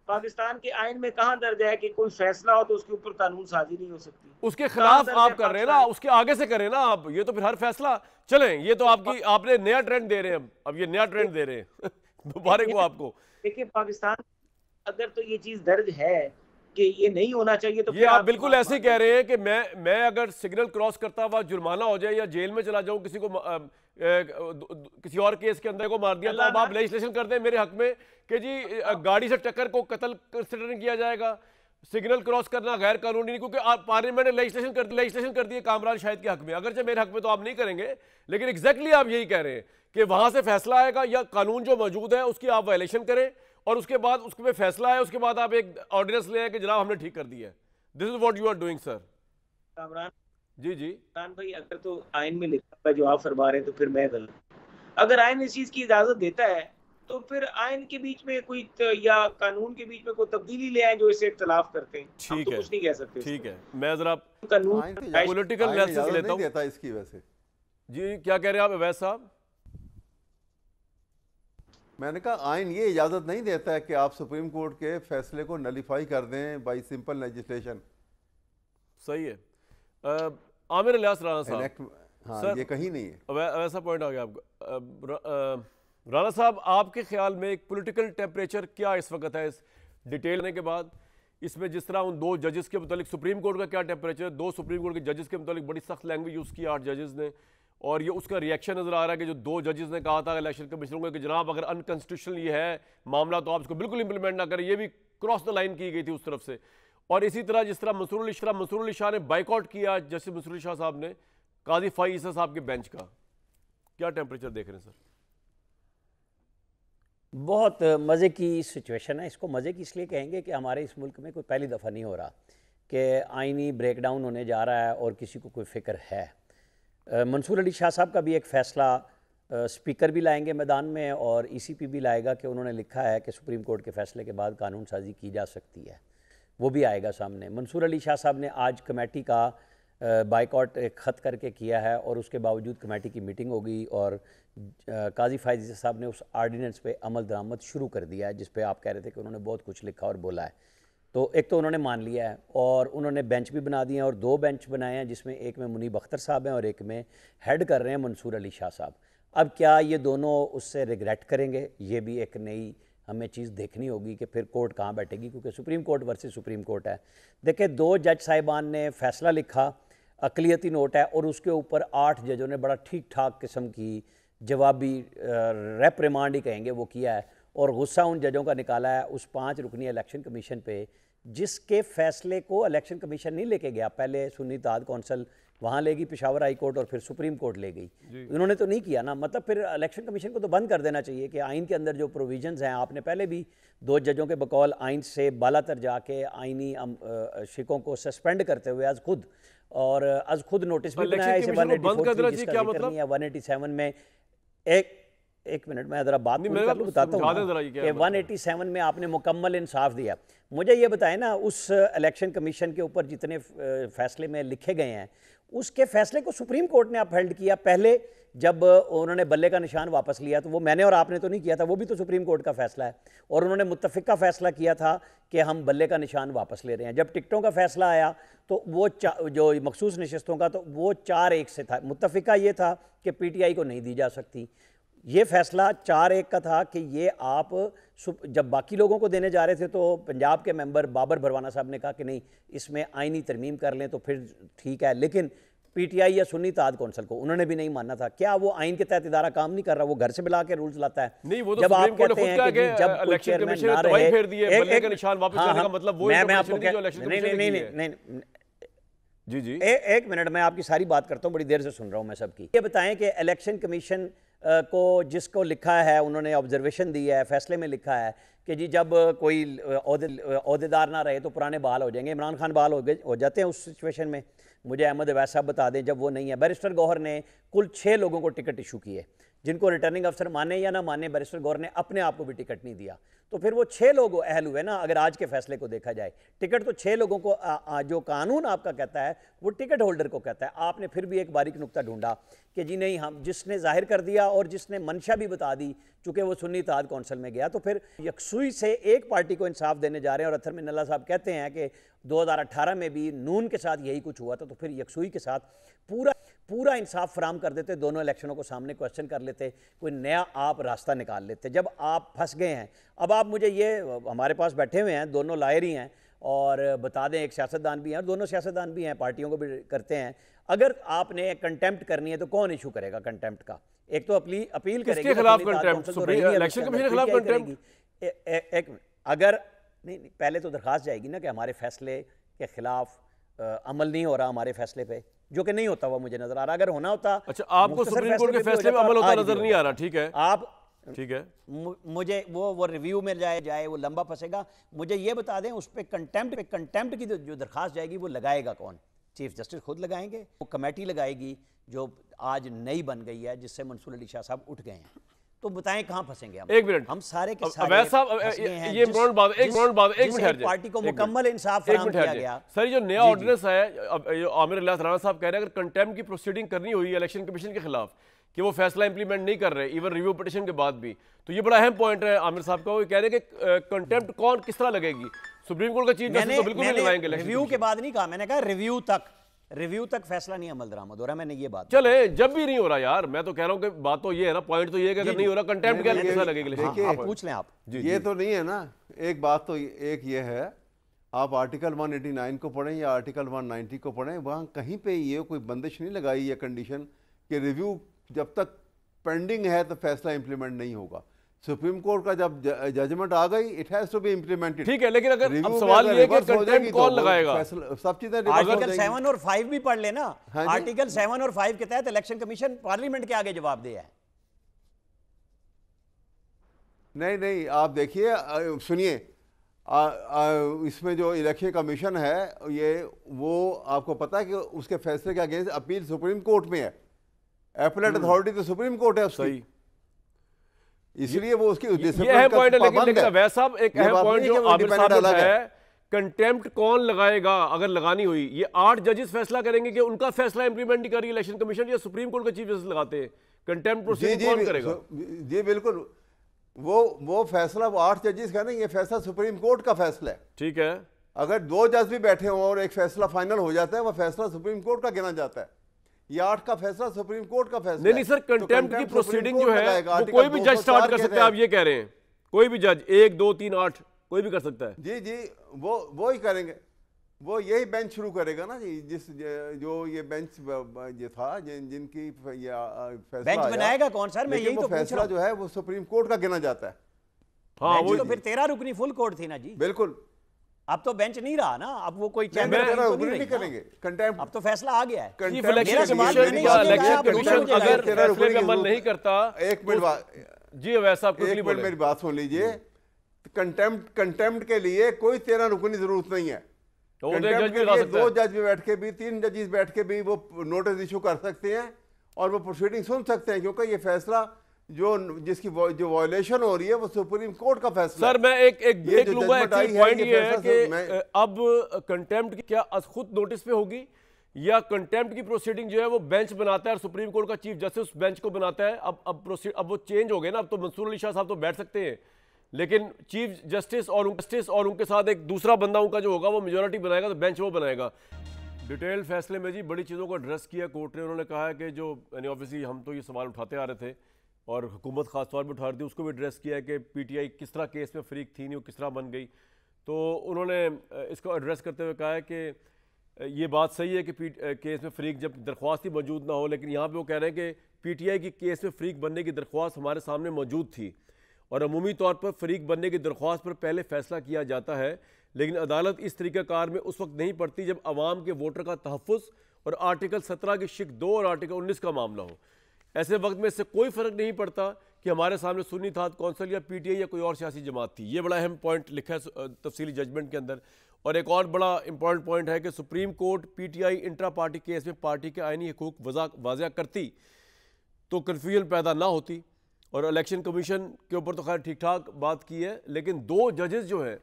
पाकिस्तान के आइन में कहां दर्ज है कि कोई फैसला हो तो उसके ऊपर कानून साजी नहीं हो सकती? उसके खिलाफ आप कर रहे हैं ना, उसके आगे से करें ना आप। ये तो फिर हर फैसला चलें, ये तो आपने नया ट्रेंड दे रहे हैं। अब ये नया ट्रेंड दे रहे हैं मुबारक हो आपको। देखिए पाकिस्तान अगर तो ये चीज दर्ज है कि ये नहीं होना चाहिए, तो ये आप बिल्कुल ऐसे ही कह रहे हैं कि मैं अगर सिग्नल क्रॉस करता हुआ जुर्माना हो जाए या जेल में चला जाऊं, किसी को किसी और केस के अंदर को मार दिया, तो अब आप लेजिस्लेशन कर दें मेरे हक में कि जी गाड़ी से टक्कर को कत्ल कंसिडर नहीं किया जाएगा। सिग्नल क्रॉस करना गैर कानूनी नहीं, क्योंकि आप पार्लियामेंट ने लेजिस्लेशन कर दिए कामरान शाहिद के हक में। अगरचे मेरे हक में तो आप नहीं करेंगे, लेकिन एग्जैक्टली आप यही कह रहे हैं कि वहां से फैसला आएगा या कानून जो मौजूद है उसकी आप वायलेशन करें, और उसके बाद उसमें फैसला है, उसके बाद आप एक ऑर्डिनेंस ले आए कि जनाब हमने ठीक कर दिया है। This is what you are doing sir. Kamran ji Kamran भाई, अगर तो आइन में लिखा है जो आप फरमा रहे हैं तो फिर मैं गलत। अगर आइन इस चीज की इजाजत देता है तो फिर आइन के बीच में कोई या कानून के बीच में कोई तब्दीली ले आए जो इससे इख्तलाफ करते हैं, हम तो कुछ नहीं कह सकते। ठीक है, मैं जरा कानून पॉलिटिकल एनालिसिस लेता हूं देता इसकी वजह से। जी क्या कह रहे हैं आप अवैध साहब? मैंने कहा आइन ये इजाज़त नहीं देता है कि आप सुप्रीम कोर्ट के फैसले को नलीफाई कर दें बाई सिंपल लेजिस्लेशन। सही है। आमिर इलियास राणा साहब, हाँ, सर ये कहीं नहीं है। वैसा पॉइंट आ गया आपका। राणा साहब, आपके ख्याल में एक पॉलिटिकल टेम्परेचर क्या इस वक्त है इस डिटेल होने के बाद? इसमें जिस तरह उन 2 जजेस के मुतालिक सुप्रीम कोर्ट का क्या टेम्परेचर, 2 सुप्रीम कोर्ट के जजेस के मुतालिक बड़ी सख्त लैंग्वेज यूज़ की 8 जजेस ने, और ये उसका रिएक्शन नजर आ रहा है कि जो 2 जजेस ने कहा था इलेक्शन कमीशन को कि जनाब अगर अनकॉन्स्टिट्यूशनल ये है मामला तो आप इसको बिल्कुल इंप्लीमेंट ना करें, ये भी क्रॉस द लाइन की गई थी उस तरफ से। और इसी तरह जिस तरह मंसूर अली शाह ने बाइकआउट किया जस्टिस मंसूर अली शाह साहब ने काजी फाइज ईसा साहब के बेंच का, क्या टेम्परेचर देख रहे हैं सर? बहुत मज़े की सिचुएशन है। इसको मज़े की इसलिए कहेंगे कि हमारे इस मुल्क में कोई पहली दफ़ा नहीं हो रहा कि आइनी ब्रेकडाउन होने जा रहा है और किसी को कोई फ़िक्र है। मंसूर अली शाह साहब का भी एक फ़ैसला स्पीकर भी लाएंगे मैदान में और ईसीपी भी लाएगा कि उन्होंने लिखा है कि सुप्रीम कोर्ट के फैसले के बाद कानून साजी की जा सकती है, वो भी आएगा सामने। मंसूर अली शाह साहब ने आज कमेटी का बाइकआउट एक ख़त करके किया है और उसके बावजूद कमेटी की मीटिंग हो गई और काजी फायज़ साहब ने उस आर्डीनेंस पे अमल दरामद शुरू कर दिया है, जिस पे आप कह रहे थे कि उन्होंने बहुत कुछ लिखा और बोला है। तो एक तो उन्होंने मान लिया है और उन्होंने बेंच भी बना दिए हैं और 2 बेंच बनाए हैं, जिसमें एक में मुनीब अख्तर साहब हैं और एक में हेड कर रहे हैं मंसूर अली शाह साहब। अब क्या ये दोनों उससे रिग्रेट करेंगे, ये भी एक नई हमें चीज़ देखनी होगी कि फिर कोर्ट कहाँ बैठेगी, क्योंकि supreme court versus supreme court है। देखिए 2 जज साहिबान ने फैसला लिखा, अकलियती नोट है और उसके ऊपर 8 जजों ने बड़ा ठीक ठाक किस्म की जवाबी रेप्रिमांड ही कहेंगे वो किया है और गुस्सा उन जजों का निकाला है उस 5 रुकनी इलेक्शन कमीशन पे, जिसके फैसले को इलेक्शन कमीशन नहीं लेके गया। पहले सुन्नी इत्तेहाद कौंसिल वहाँ लेगी पेशावर हाई कोर्ट और फिर सुप्रीम कोर्ट ले गई, इन्होंने तो नहीं किया ना। मतलब फिर इलेक्शन कमीशन को तो बंद कर देना चाहिए कि आइन के अंदर जो प्रोविजंस हैं, आपने पहले भी 2 जजों के बकौल आइन से बालातर जाके आइनी शिकों को सस्पेंड करते हुए आज खुद नोटिस भी बनाया इसे 187 में। एक मिनट मैं ज़रा बात बताता हूँ कि 187 में आपने मुकम्मल इंसाफ दिया। मुझे ये बताएं ना, उस इलेक्शन कमीशन के ऊपर जितने फैसले में लिखे गए हैं उसके फैसले को सुप्रीम कोर्ट ने अपहेल्ड किया। पहले जब उन्होंने बल्ले का निशान वापस लिया तो वो मैंने और आपने तो नहीं किया था, वो भी तो सुप्रीम कोर्ट का फैसला है। और उन्होंने मुत्तफ़िका फैसला किया था कि हम बल्ले का निशान वापस ले रहे हैं। जब टिकटों का फैसला आया तो वो जो मखसूस नशिस्तों का, तो वो 4-1 से था। मुत्तफ़िका ये था कि पीटीआई को नहीं दी जा सकती। ये फैसला 4-1 का था कि ये आप जब बाकी लोगों को देने जा रहे थे तो पंजाब के मेंबर बाबर भरवाना साहब ने कहा कि नहीं, इसमें आईनी तरमीम कर लें तो फिर ठीक है, लेकिन पीटीआई या सुन्नी इत्तेहाद कौंसिल को उन्होंने भी नहीं मानना था। क्या वो आइन के तहत इदारा काम नहीं कर रहा, वो घर से बुला के रूल्स लाता है? नहीं, वो तो जब आप कहते हैं कि जब कोई चेयरमैन ना रहे, जी एक मिनट मैं आपकी सारी बात करता हूँ, बड़ी देर से सुन रहा हूँ मैं सबकी। ये बताएं कि इलेक्शन कमीशन को जिसको लिखा है, उन्होंने ऑब्जर्वेशन दी है, फैसले में लिखा है कि जी जब कोई ओहदेदार ना रहे तो पुराने बहाल हो जाएंगे। इमरान खान बहाल हो जाते हैं उस सिचुएशन में। मुझे अहमद अवैस साहब बता दें, जब वो नहीं है। बैरिस्टर गौहर ने कुल 6 लोगों को टिकट इशू किए, जिनको रिटर्निंग अफसर माने या ना माने, बैरिस्टर गौहर ने अपने आप को भी टिकट नहीं दिया। तो फिर वो 6 लोग अहल हुए ना। अगर आज के फैसले को देखा जाए, टिकट तो 6 लोगों को जो कानून आपका कहता है वो टिकट होल्डर को कहता है। आपने फिर भी एक बारीक नुक्ता ढूंढा कि जी नहीं, हम जिसने जाहिर कर दिया और जिसने मंशा भी बता दी, चूंकि वो सुन्नी इत्तेहाद कौंसिल में गया, तो फिर यकसुई से एक पार्टी को इंसाफ देने जा रहे हैं। और अथर मिन्नल्लाह साहब कहते हैं कि 2018 में भी नून के साथ यही कुछ हुआ था, तो फिर यकसुई के साथ पूरा इंसाफ फराम कर देते, दोनों इलेक्शनों को सामने क्वेश्चन कर लेते, कोई नया आप रास्ता निकाल लेते। जब आप फंस गए हैं, अब आप मुझे ये, हमारे पास बैठे हुए हैं दोनों लायर ही हैं और बता दें एक सियासतदान भी हैं और दोनों सियासतदान भी हैं, पार्टियों को भी करते हैं। अगर आपने कंटेम्प्ट करनी है तो कौन इशू करेगा कंटेम्प्ट का? एक तो अपील करेगी, अगर नहीं पहले तो दरखास्त जाएगी ना कि हमारे फैसले के खिलाफ अमल नहीं हो रहा, हमारे फैसले पे, जो कि नहीं होता हुआ मुझे नजर आ रहा। अगर होना होता, अच्छा आपको सुप्रीम कोर्ट के फैसले में अमल होता नजर नहीं आ रहा, ठीक है, आप ठीक है, मुझे वो रिव्यू में जाए वो लंबा फंसेगा। मुझे ये बता दें, उस पर कंटेम्प्ट की जो दरखास्त जाएगी वो लगाएगा कौन? चीफ जस्टिस खुद लगाएंगे, वो कमेटी लगाएगी जो आज नई बन गई है, जिससे मंसूर अली शाह साहब उठ गए हैं। तो बताएं कहां फंसेंगे हम? एक मिनट, हम सारे के सारे पार्टी को मुकम्मल इंसाफ फराहम किया गया। सर जो नया ऑर्डिनेंस है, आमिर अल्लाह राणा साहब कह रहे हैं अगर कंटेम्प्ट की प्रोसीडिंग करनी हुई इलेक्शन कमीशन के खिलाफ कि वो फैसला इंप्लीमेंट नहीं कर रहे इवन रिव्यू पिटीशन के बाद भी, तो ये बड़ा अहम पॉइंट है आमिर साहब का। वो कह रहे हैं कि कंटेम्प्ट कौन किस तरह लगेगी? सुप्रीम कोर्ट का चीफ जस्टिस तो बिल्कुल नहीं लगाएंगे। रिव्यू के बाद नहीं कहा, मैंने कहा रिव्यू तक फैसला नहीं अमल दरामद हो रहा, मैंने ये बात। चले जब भी नहीं हो रहा यार, मैं तो कह रहा हूं कि बात तो ये है ना, पॉइंट तो ये है कि अगर नहीं हो रहा कंटेम्प्ट क्या कैसा लगेगा? देखिए पूछ लें आप। ये तो नहीं है ना, एक बात तो एक ये है, आप आर्टिकल 189 को पढ़ें या आर्टिकल 190 को पढ़ें, वहाँ कहीं पे ये कोई बंदिश नहीं लगाई है कंडीशन कि रिव्यू जब तक पेंडिंग है तो फैसला इंप्लीमेंट नहीं होगा। सुप्रीम कोर्ट का जब जजमेंट आ गई, it has to be implemented. ठीक है, लेकिन अगर अब सवाल ये है कि कंटेम्प्ट कौन लगाएगा? सब चीजें आर्टिकल 7 और 5 भी पढ़ लेना। आर्टिकल 7 और 5 के तहत इलेक्शन कमीशन पार्लियामेंट के आगे जवाब दिया है। नहीं, आप देखिए, सुनिए, इसमें जो इलेक्शन कमीशन है ये, वो आपको पता है कि उसके फैसले के अगेंस्ट अपील सुप्रीम कोर्ट में है। एपलेट अथॉरिटी तो सुप्रीम कोर्ट है उसकी, सही, इसलिए वो उसकी ये अहम पॉइंट है। लेकिन वैसा साहब एक अहम पॉइंट जो आबिर साहब ने उठाया है, कंटेम्प्ट कौन लगाएगा अगर लगानी हुई, ये 8 जजेस फैसला करेंगे कि उनका फैसला इंप्लीमेंट नहीं कर रही इलेक्शन कमीशन, या सुप्रीम कोर्ट के चीफ जस्टिस लगाते हैं? कंटेम्प्ट प्रोसीडिंग कौन करेगा? जी बिल्कुल, वो फैसला वो 8 जजेस का नहीं, ये फैसला सुप्रीम कोर्ट का फैसला है। ठीक है, अगर 2 जज भी बैठे हों और एक फैसला फाइनल हो जाता है, वो फैसला सुप्रीम कोर्ट का गिना जाता है। ये 8 का फैसला सुप्रीम कोर्ट का फैसला नहीं सर, तो कंटेम्प्ट की प्रोसीडिंग जो है वो वो कोई भी जज स्टार्ट कर सकता है, आप ये कह रहे हैं? कोई भी जज 1 2 3 8 कोई भी कर सकता है? जी जी, वो ही करेंगे, वो यही बेंच शुरू करेगा ना जी, जो ये बेंच ये था जिनकी बेंच बनाएगा कौन सर? मैं यही तो फैसला जो है वो सुप्रीम कोर्ट का गिना जाता है। हाँ, वो तो फिर 13 रुकनी फुल कोर्ट थी ना जी। बिल्कुल, अब तो बेंच नहीं रहा ना, अब वो कोई नहीं करेंगे कंटेम्प्ट, अब तो फैसला आ गया है। चीफ इलेक्शन कमीशन अगर फैसले का अमल नहीं करता, एक मिनट जी वैसा मेरी बात सुन लीजिए, कंटेम्प्ट के लिए कोई 13 रुकनी जरूरत नहीं है। कंटेम्प्ट के लिए 2 जज बैठ के भी, 3 जजेस बैठ के भी वो नोटिस इशू कर सकते हैं और वो प्रोसीडिंग सुन सकते हैं, क्योंकि ये फैसला जिसकी जो वायलेशन हो रही है वो सुप्रीम कोर्ट का फैसला। सर मैं एक ब्रेक लूंगा, एक पॉइंट ये है कि अब कंटेम्प्ट की क्या खुद नोटिस पे होगी, या कंटेम्प्ट की प्रोसीडिंग जो है वो बेंच बनाता है और सुप्रीम कोर्ट का चीफ जस्टिस बेंच को बनाता है? अब वो चेंज हो गए ना, अब तो मंसूर अली शाह साहब तो बैठ सकते हैं, लेकिन चीफ जस्टिस और उनके साथ एक दूसरा बंदा उनका जो होगा वो मेजोरिटी बनाएगा, तो बेंच वो बनाएगा। डिटेल फैसले में जी बड़ी चीज़ों को एड्रेस किया कोर्ट ने। उन्होंने कहा है कि जो यानी ऑब्वियसली हम तो ये सवाल उठाते आ रहे थे और हुकूमत खास तौर पर उठा रही थी, उसको भी एड्रेस किया है कि पीटीआई किस तरह केस में फ्रीक थी नहीं, वो किस तरह बन गई। तो उन्होंने इसको एड्रेस करते हुए कहा है कि ये बात सही है कि केस में फ्रीक जब दरख्वास्त ही मौजूद ना हो, लेकिन यहाँ पे वो कह रहे हैं कि पीटीआई की केस में फ्रीक बनने की दरख्वास्त हमारे सामने मौजूद थी और अमूमी तौर पर फ्रीक बनने की दरख्वास्त पर पहले फैसला किया जाता है, लेकिन अदालत इस तरीक़ाकार में उस वक्त नहीं पड़ती जब अवाम के वोटर का तहफ़्फ़ुज़ और आर्टिकल 17 की शिक 2 और आर्टिकल 19 का मामला हो। ऐसे वक्त में इससे कोई फ़र्क नहीं पड़ता कि हमारे सामने सुन्नी था कौंसिल या पीटीआई या कोई और सियासी जमात थी। ये बड़ा अहम पॉइंट लिखा है तफसीली जजमेंट के अंदर। और एक और बड़ा इंपॉर्टेंट पॉइंट है कि supreme court PTI intra party case में पार्टी के आइनी हकूक वाज़ा करती तो कन्फ्यूजन पैदा ना होती। और इलेक्शन कमीशन के ऊपर तो खैर ठीक ठाक बात की है, लेकिन 2 जजेस जो हैं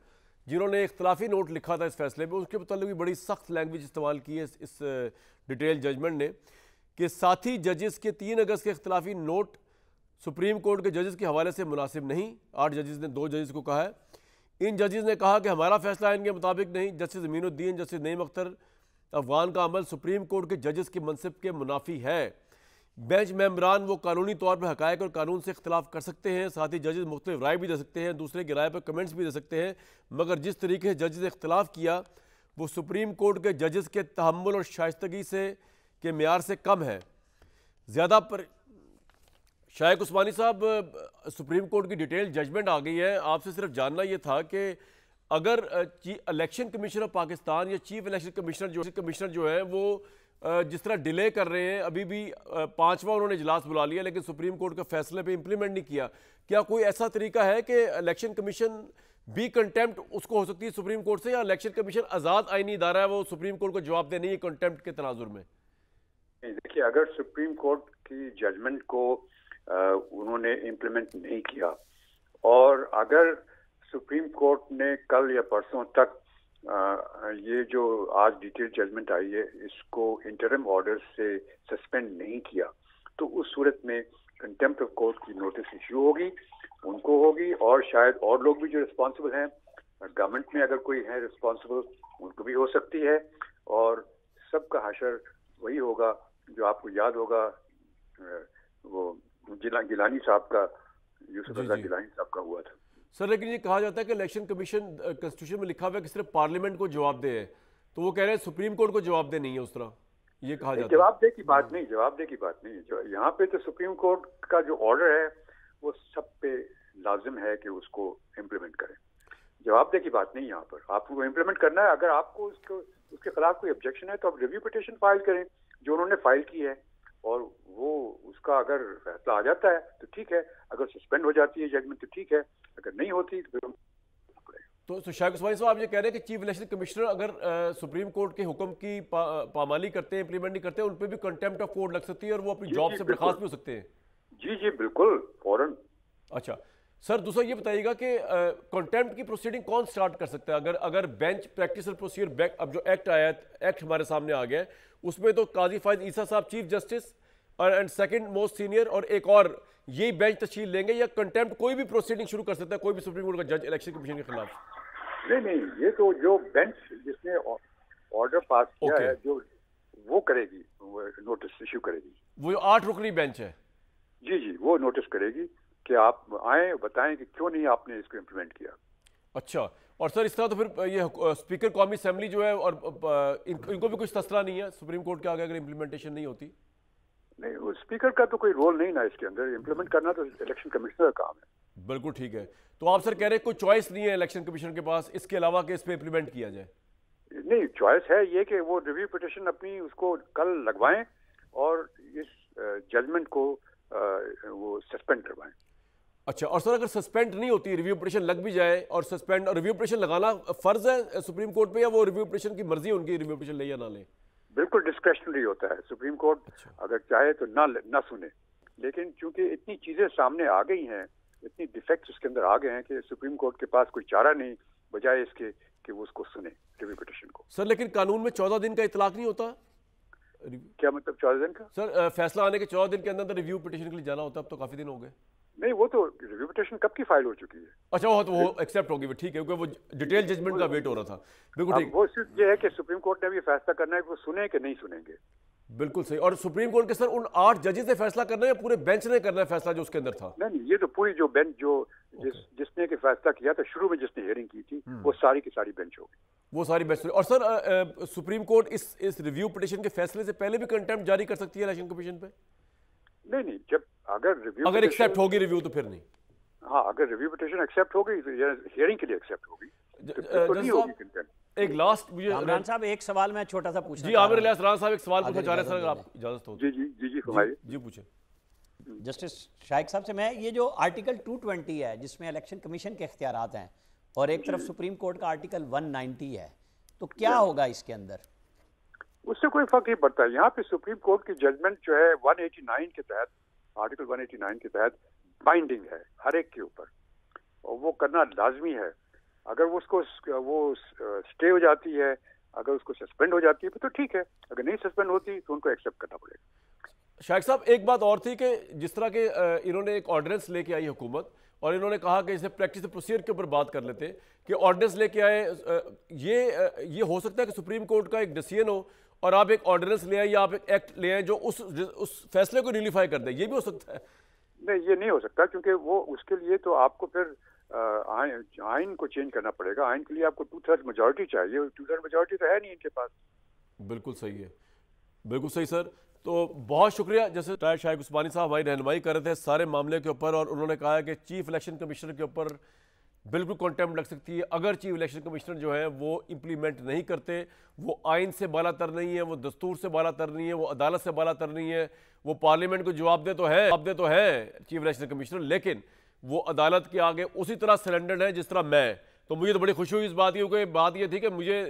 जिन्होंने इख्तलाफी नोट लिखा था इस फैसले में, उसके मतलब भी बड़ी सख्त लैंग्वेज इस्तेमाल की है इस डिटेल जजमेंट ने कि साथी जजेस के 3 अगस्त के इख्तलाफी नोट सुप्रीम कोर्ट के जजेस के हवाले से मुनासिब नहीं। 8 जजेस ने 2 जजेस को कहा है। इन जजेस ने कहा कि हमारा फैसला इनके मुताबिक नहीं। जस्टिस अमीनुद्दीन, जस्टिस नईम अख्तर अफगान का अमल सुप्रीम कोर्ट के जजेस के मनसिब के मुनाफी है। बेंच मेंबरान वो कानूनी तौर पर हकायक और कानून से इख्तलाफ कर सकते हैं, साथ ही जजेस मुख्तलिफ राय भी दे सकते हैं, दूसरे की राय पर कमेंट्स भी दे सकते हैं, मगर जिस तरीके से जजेस ने इख्तलाफ किया वो सुप्रीम कोर्ट के जजेस के तहम्मुल और शाइस्तगी से के मेयार से कम है। ज़्यादा पर शायक उस्मानी साहब, सुप्रीम कोर्ट की डिटेल जजमेंट आ गई है, आपसे सिर्फ जानना ये था कि अगर इलेक्शन कमीशन ऑफ पाकिस्तान या चीफ इलेक्शन कमिश्नर जो है वो जिस तरह डिले कर रहे हैं, अभी भी 5वां उन्होंने इजलास बुला लिया लेकिन सुप्रीम कोर्ट के फैसले पे इंप्लीमेंट नहीं किया, क्या कोई ऐसा तरीका है कि इलेक्शन कमीशन भी कंटेम्प्ट उसको हो सकती है सुप्रीम कोर्ट से, या इलेक्शन कमीशन आज़ाद आईनी इदारा है वो सुप्रीम कोर्ट को जवाब दे नहीं है कंटेम्प्ट के तनाजुर में? देखिए, अगर सुप्रीम कोर्ट की जजमेंट को उन्होंने इम्प्लीमेंट नहीं किया और अगर सुप्रीम कोर्ट ने कल या परसों तक ये जो आज डिटेल जजमेंट आई है इसको इंटरिम ऑर्डर से सस्पेंड नहीं किया, तो उस सूरत में कंटेम्प्ट ऑफ कोर्ट की नोटिस इशू होगी, उनको होगी, और शायद और लोग भी जो रिस्पॉन्सिबल हैं गवर्नमेंट में अगर कोई है रिस्पॉन्सिबल उनको भी हो सकती है, और सबका हशर वही होगा जो आपको याद होगा वो गिलानी साहब का, यूसुफ रज़ा गिलानी साहब का हुआ था। सर लेकिन ये कहा जाता है कि इलेक्शन कमीशन कॉन्स्टिट्यूशन में लिखा हुआ है कि सिर्फ पार्लियामेंट को जवाब दे है, तो वो कह रहे हैं सुप्रीम कोर्ट को जवाब दे नहीं है, उस तरह ये कहा जाता है। जवाबदेह की बात नहीं, जवाबदेह की बात नहीं। यहाँ पे तो सुप्रीम कोर्ट का जो ऑर्डर है वो सब पे लाजिम है कि उसको इम्प्लीमेंट करें। जवाबदेह की बात नहीं यहाँ पर, आपको इम्प्लीमेंट करना है। अगर आपको उसके खिलाफ कोई ऑब्जेक्शन है तो आप रिव्यू पिटीशन फाइल करें जो उन्होंने फाइल की है, और वो उसका अगर फैसला आ जाता है तो ठीक है, अगर सस्पेंड हो जाती है जजमेंट तो ठीक है, अगर नहीं होती तो तो शायद उस्मानी साहब आप ये कह रहे हैं कि चीफ इलेक्शन कमिश्नर अगर सुप्रीम कोर्ट के हुक्म की पामाली करते हैं, इंप्लीमेंट नहीं करते, उन पर भी कंटेम्प्ट ऑफ कोर्ट लग सकती है और वो अपनी जॉब से बर्खास्त भी हो सकते हैं। जी जी बिल्कुल, फौरन। अच्छा सर, दूसरा ये बताइएगा कि कंटेम्प्ट की प्रोसीडिंग कौन स्टार्ट कर सकता है? अगर बेंच प्रैक्टिस और प्रोसीजर अब जो एक्ट आया है, एक्ट हमारे सामने आ गया है, उसमें तो काजी फायद ईसा साहब चीफ जस्टिस और एंड सेकंड मोस्ट सीनियर और एक और यही बेंच तश्कील लेंगे, या कंटेम्प्ट कोई भी प्रोसीडिंग शुरू कर सकता है कोई भी सुप्रीम कोर्ट का जज इलेक्शन कमीशन के खिलाफ? नहीं, ये तो जो बेंच जिसने ऑर्डर पास किया है, जो वो करेगी, नोटिस इश्यू करेगी। वो 8 रुकनी बेंच है? जी जी, वो नोटिस करेगी कि आप आए बताएं कि क्यों नहीं आपने इसको इम्प्लीमेंट किया। अच्छा, और सर इस तरह तो फिर ये स्पीकर कौमी असेंबली जो है और इनको भी कुछ तसला नहीं है सुप्रीम कोर्ट के आगे अगर इम्प्लीमेंटेशन नहीं होती? नहीं, वो स्पीकर का तो कोई रोल नहीं ना इसके अंदर, इम्प्लीमेंट करना तो इलेक्शन कमिश्नर का काम है। बिल्कुल ठीक है। तो आप सर कह रहे हैं कोई चॉइस नहीं है इलेक्शन कमीशन के पास इसके अलावा कि इस पे इम्प्लीमेंट किया जाए? नहीं, चॉइस है ये कि वो रिव्यू पिटिशन अपनी उसको कल लगवाएं और इस जजमेंट को वो सस्पेंड करवाएं। अच्छा, और सर अगर सस्पेंड नहीं होती, रिव्यू पिटिशन लग भी जाए और सस्पेंड, और रिव्यू पिटिशन लगाना फर्ज है सुप्रीम कोर्ट पे, या वो रिव्यू पिटिशन की मर्जी है उनकी रिव्यू पिटिशन ले या ना ले? बिल्कुल डिस्क्रेशनरी होता है, सुप्रीम कोर्ट अगर चाहे तो ना सुने, लेकिन चूंकि इतनी चीजें सामने आ गई हैं, इतनी डिफेक्ट्स इसके अंदर आ गए हैं कि सुप्रीम कोर्ट के पास कोई चारा नहीं बजाय इसके कि वो उसको सुने रिव्यू पिटिशन को। सर लेकिन कानून में 14 दिन का इतलाक नहीं होता? क्या मतलब 14 दिन का? सर फैसला आने के 14 दिन के अंदर रिव्यू पिटिशन के लिए जाना होता है, अब तो काफी दिन हो गए। नहीं, वो तो रिव्यू पिटिशन कब की फाइल हो चुकी है। अच्छा, वो एक्सेप्ट होगी, ठीक है, क्योंकि वो डिटेल जजमेंट का वेट हो रहा था। बिल्कुल ठीक। वो सिर्फ ये है कि सुप्रीम कोर्ट ने भी फैसला करना है कि वो सुने कि नहीं सुनेंगे। बिल्कुल सही। और सुप्रीम कोर्ट के सर उन 8 जजेस ने फैसला करना है या पूरे बेंच ने करना है फैसला जो उसके अंदर था? नहीं, ये तो पूरी जो बेंच जो जिसने के फैसला किया था, शुरू में जिसने हियरिंग की थी, वो सारी की सारी बेंच होगी, वो सारी बेंच। और सर सुप्रीम कोर्ट इस रिव्यू पिटिशन के फैसले से पहले भी कंटेम्प्ट जारी कर सकती है इलेक्शन कमीशन पे? नहीं, जब अगर एक्सेप्ट होगी रिव्यू तो फिर नहीं। हाँ, अगर रिव्यू पिटिशन एक्सेप्ट होगी, हियरिंग के लिए एक्सेप्ट होगी, तो नहीं होगी कंटेम्प्ट। एक लास्ट मुझे इमरान साहब एक सवाल मैं छोटा सा पूछना जी, आमिर इलियास राना साहब एक सवाल पूछना चाह रहे हैं सर, अगर आप इजाजत हो। जी पूछे। जस्टिस शाइक साहब से मैं, ये जो आर्टिकल 220 है जिसमें इलेक्शन कमीशन के इख्तियारात हैं और एक तरफ सुप्रीम कोर्ट का आर्टिकल 190 है, तो क्या होगा इसके अंदर? उससे कोई फर्क नहीं पड़ता। यहाँ पे सुप्रीम कोर्ट की जजमेंट जो है 189 के तहत, आर्टिकल 189 के तहत बाइंडिंग है हर एक के ऊपर, और वो करना लाजमी है। अगर वो स्टे हो जाती है, अगर उसको सस्पेंड हो जाती है तो ठीक है, अगर नहीं सस्पेंड होती तो उनको एक्सेप्ट करना पड़ेगा। शाइक साहब एक बात और थी कि जिस तरह के इन्होंने एक ऑर्डिनेंस लेके आई हुकूमत, और इन्होंने कहा कि इसे प्रैक्टिस प्रोसीजर के ऊपर बात कर लेते हैं कि ऑर्डिनेंस लेके आए, ये हो सकता है कि सुप्रीम कोर्ट का एक डिसीजन हो और आप एक ऑर्डिनेंस ले आए या आप एक एक्ट ले आए जो उस फैसले को न्यूलिफाई कर दे, ये भी हो सकता है? नहीं, ये नहीं हो सकता, क्योंकि वो उसके लिए तो आपको फिर आइन को चेंज करना पड़ेगा। आइन के लिए आपको 2/3 मेजॉरिटी चाहिए, 2/3 मेजॉरिटी तो है नहीं इनके पास। बिल्कुल सही है, बिल्कुल सही सर। तो बहुत शुक्रिया। जैसे शाइक उस्मानी साहब हमारी रहनुमाई कर रहे थे सारे मामले के ऊपर, और उन्होंने कहा है कि चीफ इलेक्शन कमिश्नर के ऊपर बिल्कुल कंटेम्प्ट लग सकती है अगर चीफ इलेक्शन कमिश्नर जो है वो इम्प्लीमेंट नहीं करते। वो आइन से बालातर नहीं है, वो दस्तूर से बालातर नहीं है, वो अदालत से बालातर नहीं है। वो पार्लियामेंट को जवाब दे तो है चीफ इलेक्शन कमिश्नर, लेकिन वो अदालत के आगे उसी तरह सरेंडर्ड है जिस तरह मैं। तो मुझे तो बड़ी खुशी हुई इस बात की, क्योंकि बात ये थी कि मुझे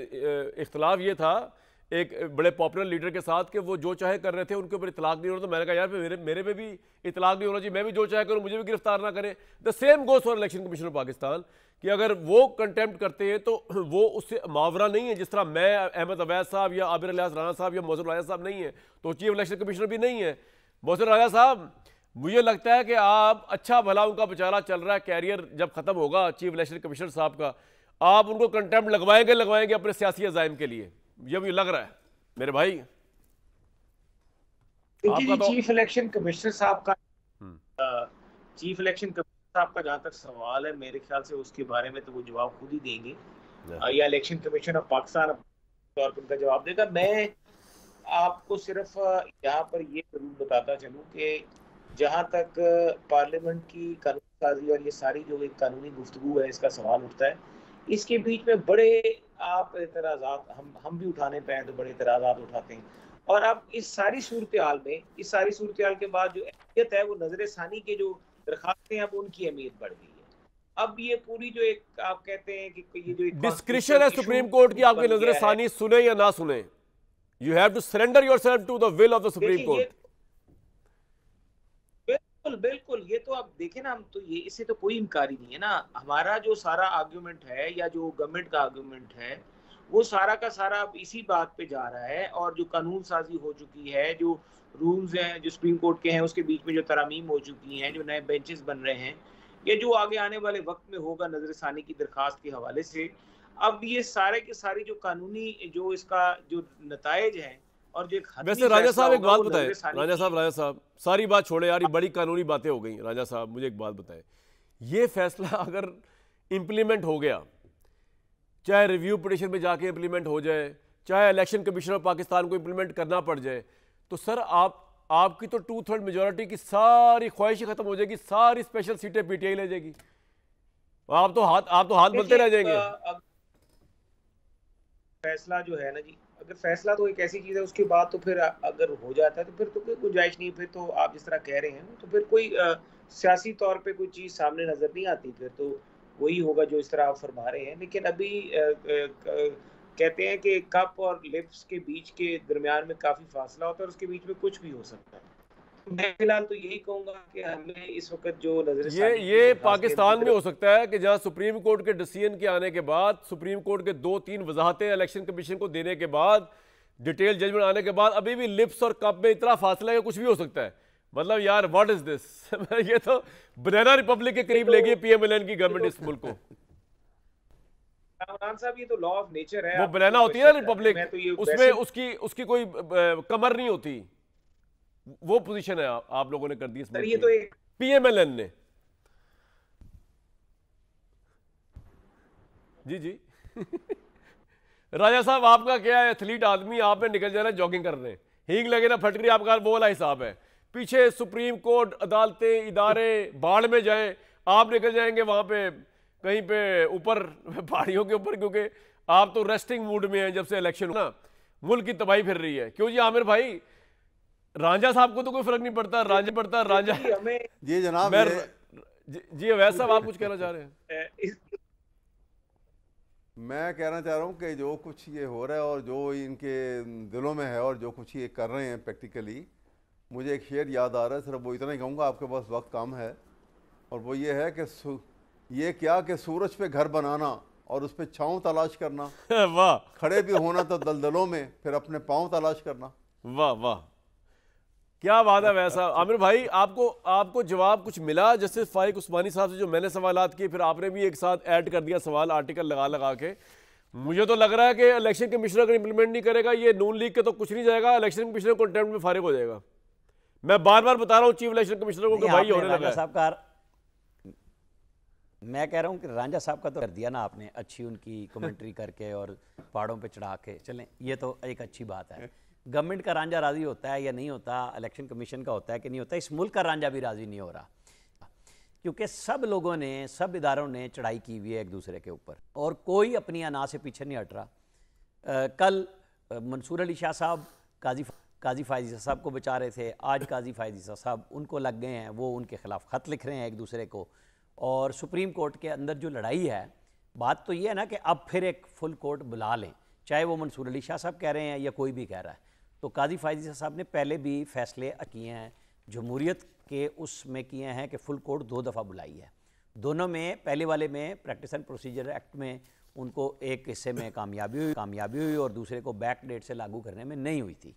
इख्तलाफ ये था एक बड़े पॉपुलर लीडर के साथ कि वो जो चाहे कर रहे थे, उनके ऊपर इतलाक नहीं हो रहा। तो मैंने कहा यार मेरे पे भी इतलाक नहीं होना चाहिए, मैं भी जो चाहे करूँ, मुझे भी गिरफ्तार ना करें। The same goes for election commission of Pakistan कि अगर वो कंटेम्प्ट करते हैं तो वो उससे मुआवरा नहीं है। जिस तरह मैं अहमद अवैध साहब या आबिर इलियास राना साहब या मोहसिन राजा साहब नहीं है, तो चीफ इलेक्शन कमिश्नर भी नहीं है। मोहसिन राजा साहब, मुझे लगता है कि आप अच्छा भला उनका बेचारा चल रहा है कैरियर, जब खत्म होगा चीफ इलेक्शन कमिश्नर साहब का, आप उनको कंटेम्प्ट लगवाएंगे अपने सियासी अज़ाइम के लिए, ये मुझे लग रहा है मेरे भाई। आपका तो चीफ इलेक्शन कमिश्नर साहब का जहाँ तक सवाल है, मेरे ख्याल से उसके बारे में तो वो जवाब खुद ही देंगे, या इलेक्शन कमीशन ऑफ पाकिस्तान तौर पर उनका जवाब देगा। मैं आपको सिर्फ यहाँ पर ये जरूर बताता चलूँ कि जहाँ तक पार्लियामेंट की कानून साजी और ये सारी जो एक कानूनी गुफ्तगू है, इसका सवाल उठता है, इसके बीच में बड़े आप एतराज़ात हम भी उठाने पे हैं, तो बड़े एतराज़ात उठाते हैं। और अब इस सारी सूरत हाल के बाद जो अहमियत है, वो नजर सानी के जो दरखास्तें हैं, अब उनकी अहमियत बढ़ गई है। अब ये पूरी जो एक आप कहते हैं कि ये जो डिस्क्रिशन है सुप्रीम कोर्ट की, आपकी नजर सानी सुने या ना सुने, you have to surrender yourself to the will of the supreme court. बिल्कुल बिल्कुल, ये तो आप देखें ना, हम तो ये इससे तो कोई इनकारी नहीं है ना। हमारा जो सारा आर्गुमेंट है या जो गवर्नमेंट का आर्गुमेंट है वो सारा का सारा अब इसी बात पे जा रहा है। और जो कानून साजी हो चुकी है, जो रूल्स हैं जो सुप्रीम कोर्ट के हैं, उसके बीच में जो तरामीम हो चुकी हैं, जो नए बेंचेस बन रहे हैं, ये जो आगे आने वाले वक्त में होगा नजरसानी की दरखास्त के हवाले से, अब ये सारे के सारी जो कानूनी जो इसका जो नतायज है और जो एक वैसे राजा साहब एक बात बताएं, राजा साहब सारी बात छोड़े यार, ये बड़ी कानूनी बातें हो गई। राजा साहब मुझे एक बात बताएं, ये फैसला अगर इम्प्लीमेंट हो गया, चाहे रिव्यू पिटीशन में जाके इम्प्लीमेंट हो जाए, चाहे इलेक्शन कमीशन ऑफ पाकिस्तान को इम्प्लीमेंट करना पड़ जाए, तो सर आपकी तो 2/3 मेजोरिटी की सारी ख्वाहिशें खत्म हो जाएगी, सारी स्पेशल सीटें पीटीआई ले जाएगी, आप तो हाथ मलते रह जाएंगे। फैसला जो है ना जी, अगर फैसला तो एक ऐसी चीज है, उसके बाद तो फिर अगर हो जाता है तो फिर तो कोई गुंजाइश नहीं, फिर तो आप जिस तरह कह रहे हैं तो फिर कोई सियासी तौर पे कोई चीज सामने नजर नहीं आती, फिर तो वही होगा जो इस तरह आप फरमा रहे हैं। लेकिन अभी कहते हैं कि कप और लिप्स के बीच के दरमियान में काफी फासला होता है और उसके बीच में कुछ भी हो सकता है। मैं फिलहाल तो यही कहूंगा कि हमें इस वक्त जो नजर ये पाकिस्तान में हो सकता है कि जहां सुप्रीम कोर्ट के डिसीजन के आने के बाद, सुप्रीम कोर्ट के 2-3 वजाहतें इलेक्शन कमीशन को देने के बाद, डिटेल जजमेंट आने के बाद, अभी भी लिप्स और कप में इतना फासला है, कुछ भी हो सकता है। मतलब यार व्हाट इज दिस ये तो बनाना रिपब्लिक के करीब ले गई पीएमएलएन की गवर्नमेंट इस मुल्क को। साहब ये तो लॉ ऑफ नेचर है, वो बनाना होती है ना रिपब्लिक, उसमें उसकी कोई कमर नहीं होती, वो पोजीशन है आप लोगों ने कर दी इस ये तो एक पीएमएलएन ने। जी राजा साहब आपका क्या है, एथलीट आदमी, आपने निकल जाना जॉगिंग करने, हींग लगे ना फटकरी, आपका वो वाला हिसाब है। पीछे सुप्रीम कोर्ट, अदालतें, इदारे बाढ़ में जाएं, आप निकल जाएंगे वहां पे कहीं पे ऊपर पहाड़ियों के ऊपर, क्योंकि आप तो रेस्टिंग मूड में हैं जब से इलेक्शन ना, मुल्क की तबाही फिर रही है। क्यों जी आमिर भाई, रांझा साहब को तो कोई फर्क नहीं पड़ता, रांझा जी जनाब जी अवैध साहब आप कुछ कहना चाह रहे हैं? मैं कहना चाह रहा हूँ कि जो कुछ ये हो रहा है और जो इनके दिलों में है और जो कुछ ये कर रहे हैं प्रैक्टिकली, मुझे एक शेर याद आ रहा है, सिर्फ वो इतना ही कहूँगा, आपके पास वक्त कम है, और वो ये है कि ये क्या कि सूरज पे घर बनाना और उस पर छाँव तलाश करना, वाह, खड़े भी होना तो दलदलों में, फिर अपने पाँव तलाश करना। वाह वाह, क्या बात है वैसा। आमिर भाई आपको जवाब कुछ मिला? जैसे फारिक उस्मानी साहब से जो मैंने सवालात किए, फिर आपने भी एक साथ ऐड कर दिया सवाल आर्टिकल लगा के। मुझे तो लग रहा है कि इलेक्शन कमिश्नर अगर इंप्लीमेंट नहीं करेगा, ये नून लीग के तो कुछ नहीं जाएगा, इलेक्शन कमिश्नर कंटेम्प्ट में फारिग हो जाएगा। मैं बार बार बता रहा हूँ चीफ इलेक्शन कमिश्नर को कि भाई होने लगा है। मैं कह रहा हूँ कि रांझा साहब का तो कर दिया ना आपने, अच्छी उनकी कमेंट्री करके और पहाड़ों पे चढ़ा के चलें, ये तो एक अच्छी बात है। गवर्नमेंट का रांझा राजी होता है या नहीं होता, इलेक्शन कमीशन का होता है कि नहीं होता, इस मुल्क का रांझा भी राजी नहीं हो रहा, क्योंकि सब लोगों ने, सब इदारों ने चढ़ाई की हुई है एक दूसरे के ऊपर और कोई अपनी अना से पीछे नहीं हट रहा। कल मंसूर अली शाह साहब काजी फायजी साहब को बचा रहे थे, आज काजी फायजी साहब उनको लग गए हैं, वो उनके खिलाफ ख़त लिख रहे हैं एक दूसरे को। और सुप्रीम कोर्ट के अंदर जो लड़ाई है, बात तो ये है ना कि अब फिर एक फुल कोर्ट बुला लें, चाहे वो मंसूर अली शाह साहब कह रहे हैं या कोई भी कह रहा है। तो काजी फायजी साहब ने पहले भी फैसले किए हैं जमहूरियत के, उसमें किए हैं कि फुल कोर्ट 2 दफ़ा बुलाई है। दोनों में, पहले वाले में प्रैक्टिस एंड प्रोसीजर एक्ट में उनको एक हिस्से में कामयाबी हुई और दूसरे को बैक डेट से लागू करने में नहीं हुई थी।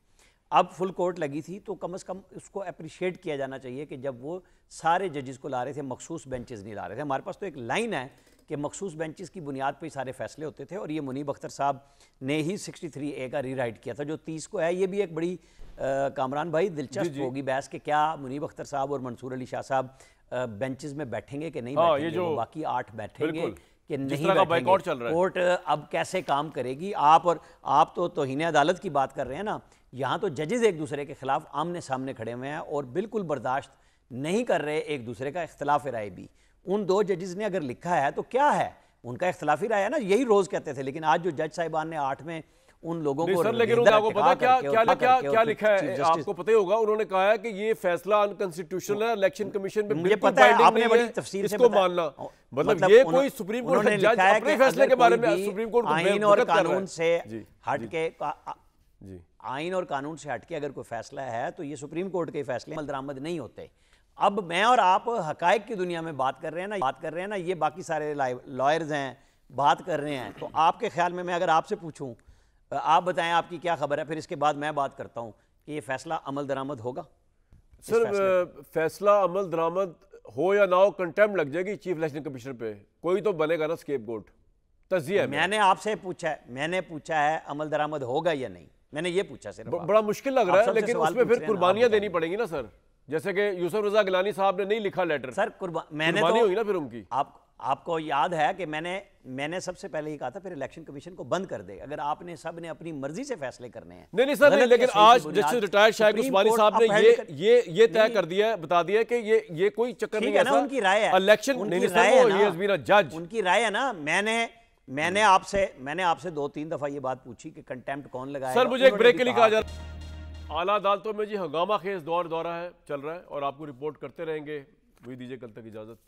अब फुल कोर्ट लगी थी, तो कम से कम उसको अप्रिशिएट किया जाना चाहिए कि जब वो सारे जजेस को ला रहे थे, मखसूस बेंचेस नहीं ला रहे थे। हमारे पास तो एक लाइन है कि मखसूस बेंचेस की बुनियाद पर ही सारे फैसले होते थे, और ये मुनीब अख्तर साहब ने ही 63A का रीराइट किया था जो 30 को है। ये भी एक बड़ी कामरान भाई दिलचस्प होगी बहस कि क्या मुनीब अख्तर साहब और मंसूर अली शाह साहब बेंचेस में बैठेंगे कि नहीं बैठेंगे, जो बाकी 8 बैठेंगे कि नहीं बैठेंगे। कोर्ट अब कैसे काम करेगी? आप तो तौहीन अदालत की बात कर रहे हैं ना, यहाँ तो जजेस एक दूसरे के खिलाफ आमने सामने खड़े हुए हैं और बिल्कुल बर्दाश्त नहीं कर रहे एक दूसरे का इख्तलाफ राय भी। उन 2 जजेस ने अगर लिखा है तो क्या है, उनका इख्तलाफी राय है ना, यही रोज़ कहते थे। लेकिन आज जो जज साहिबान ने 8 में उन लोगों नहीं को सर, लेकिन आपको पता क्या लिखा है, आपको पता ही होगा, उन्होंने कहा है कि ये फैसला अनकॉन्स्टिट्यूशनल है, इलेक्शन कमीशन पे मुझे पता है, आपने बड़ी तफसील से इसको मानना, मतलब ये कोई सुप्रीम कोर्ट के जज अपने फैसले के बारे में सुप्रीम कोर्ट को आईन और कानून से हट के जी आईन और कानून से हटके अगर कोई फैसला है तो ये सुप्रीम कोर्ट के फैसले अमल दरामद नहीं होते। अब मैं और आप हकायक की दुनिया में बात कर रहे हैं ना, ये बाकी सारे लॉयर्स हैं बात कर रहे हैं। तो आपके ख्याल में मैं अगर आपसे पूछूं, आप बताएं आपकी क्या खबर है, फिर इसके बाद मैं बात करता हूं कि ये फैसला अमल दरामद होगा। सर फैसला अमल दरामद हो या ना हो, कंटेम्प्ट लग जाएगी चीफ इलेक्शन कमिश्नर पे, कोई तो बनेगा ना स्केपगोट। तज्जिया मैंने आपसे पूछा है अमल दरामद होगा या नहीं, मैंने ये पूछा सिर्फ। बड़ा मुश्किल लग रहा है, लेकिन उसमें फिर कुर्बानियां देनी पड़ेंगी ना सर, जैसे कि यूसुफ रजा गिलानी साहब ने नहीं लिखा लेटर सर, मैंने कुर्बानी तो हुई ना फिर उनकी। आपको याद है कि मैंने सबसे पहले ही कहा था फिर इलेक्शन कमीशन को बंद कर दे, अगर आपने सब ने अपनी मर्जी से फैसले करने हैं। नहीं सर नहीं, लेकिन आज जस्टिस रिटायर्ड शाहिद उस्मानी साहब ने ये तय कर दिया है, बता दिया कि ये कोई चक्कर नहीं है, उनकी राय है, इलेक्शन उनकी राय है ना। मैंने आपसे 2-3 दफा ये बात पूछी कि कंटेम्प्ट कौन लगाएगा। सर मुझे एक ब्रेक के लिए कहा जा रहा है। आला अदालतों में जी हंगामा खेज दौरा है, चल रहा है, और आपको रिपोर्ट करते रहेंगे। वही दीजिए कल तक इजाजत।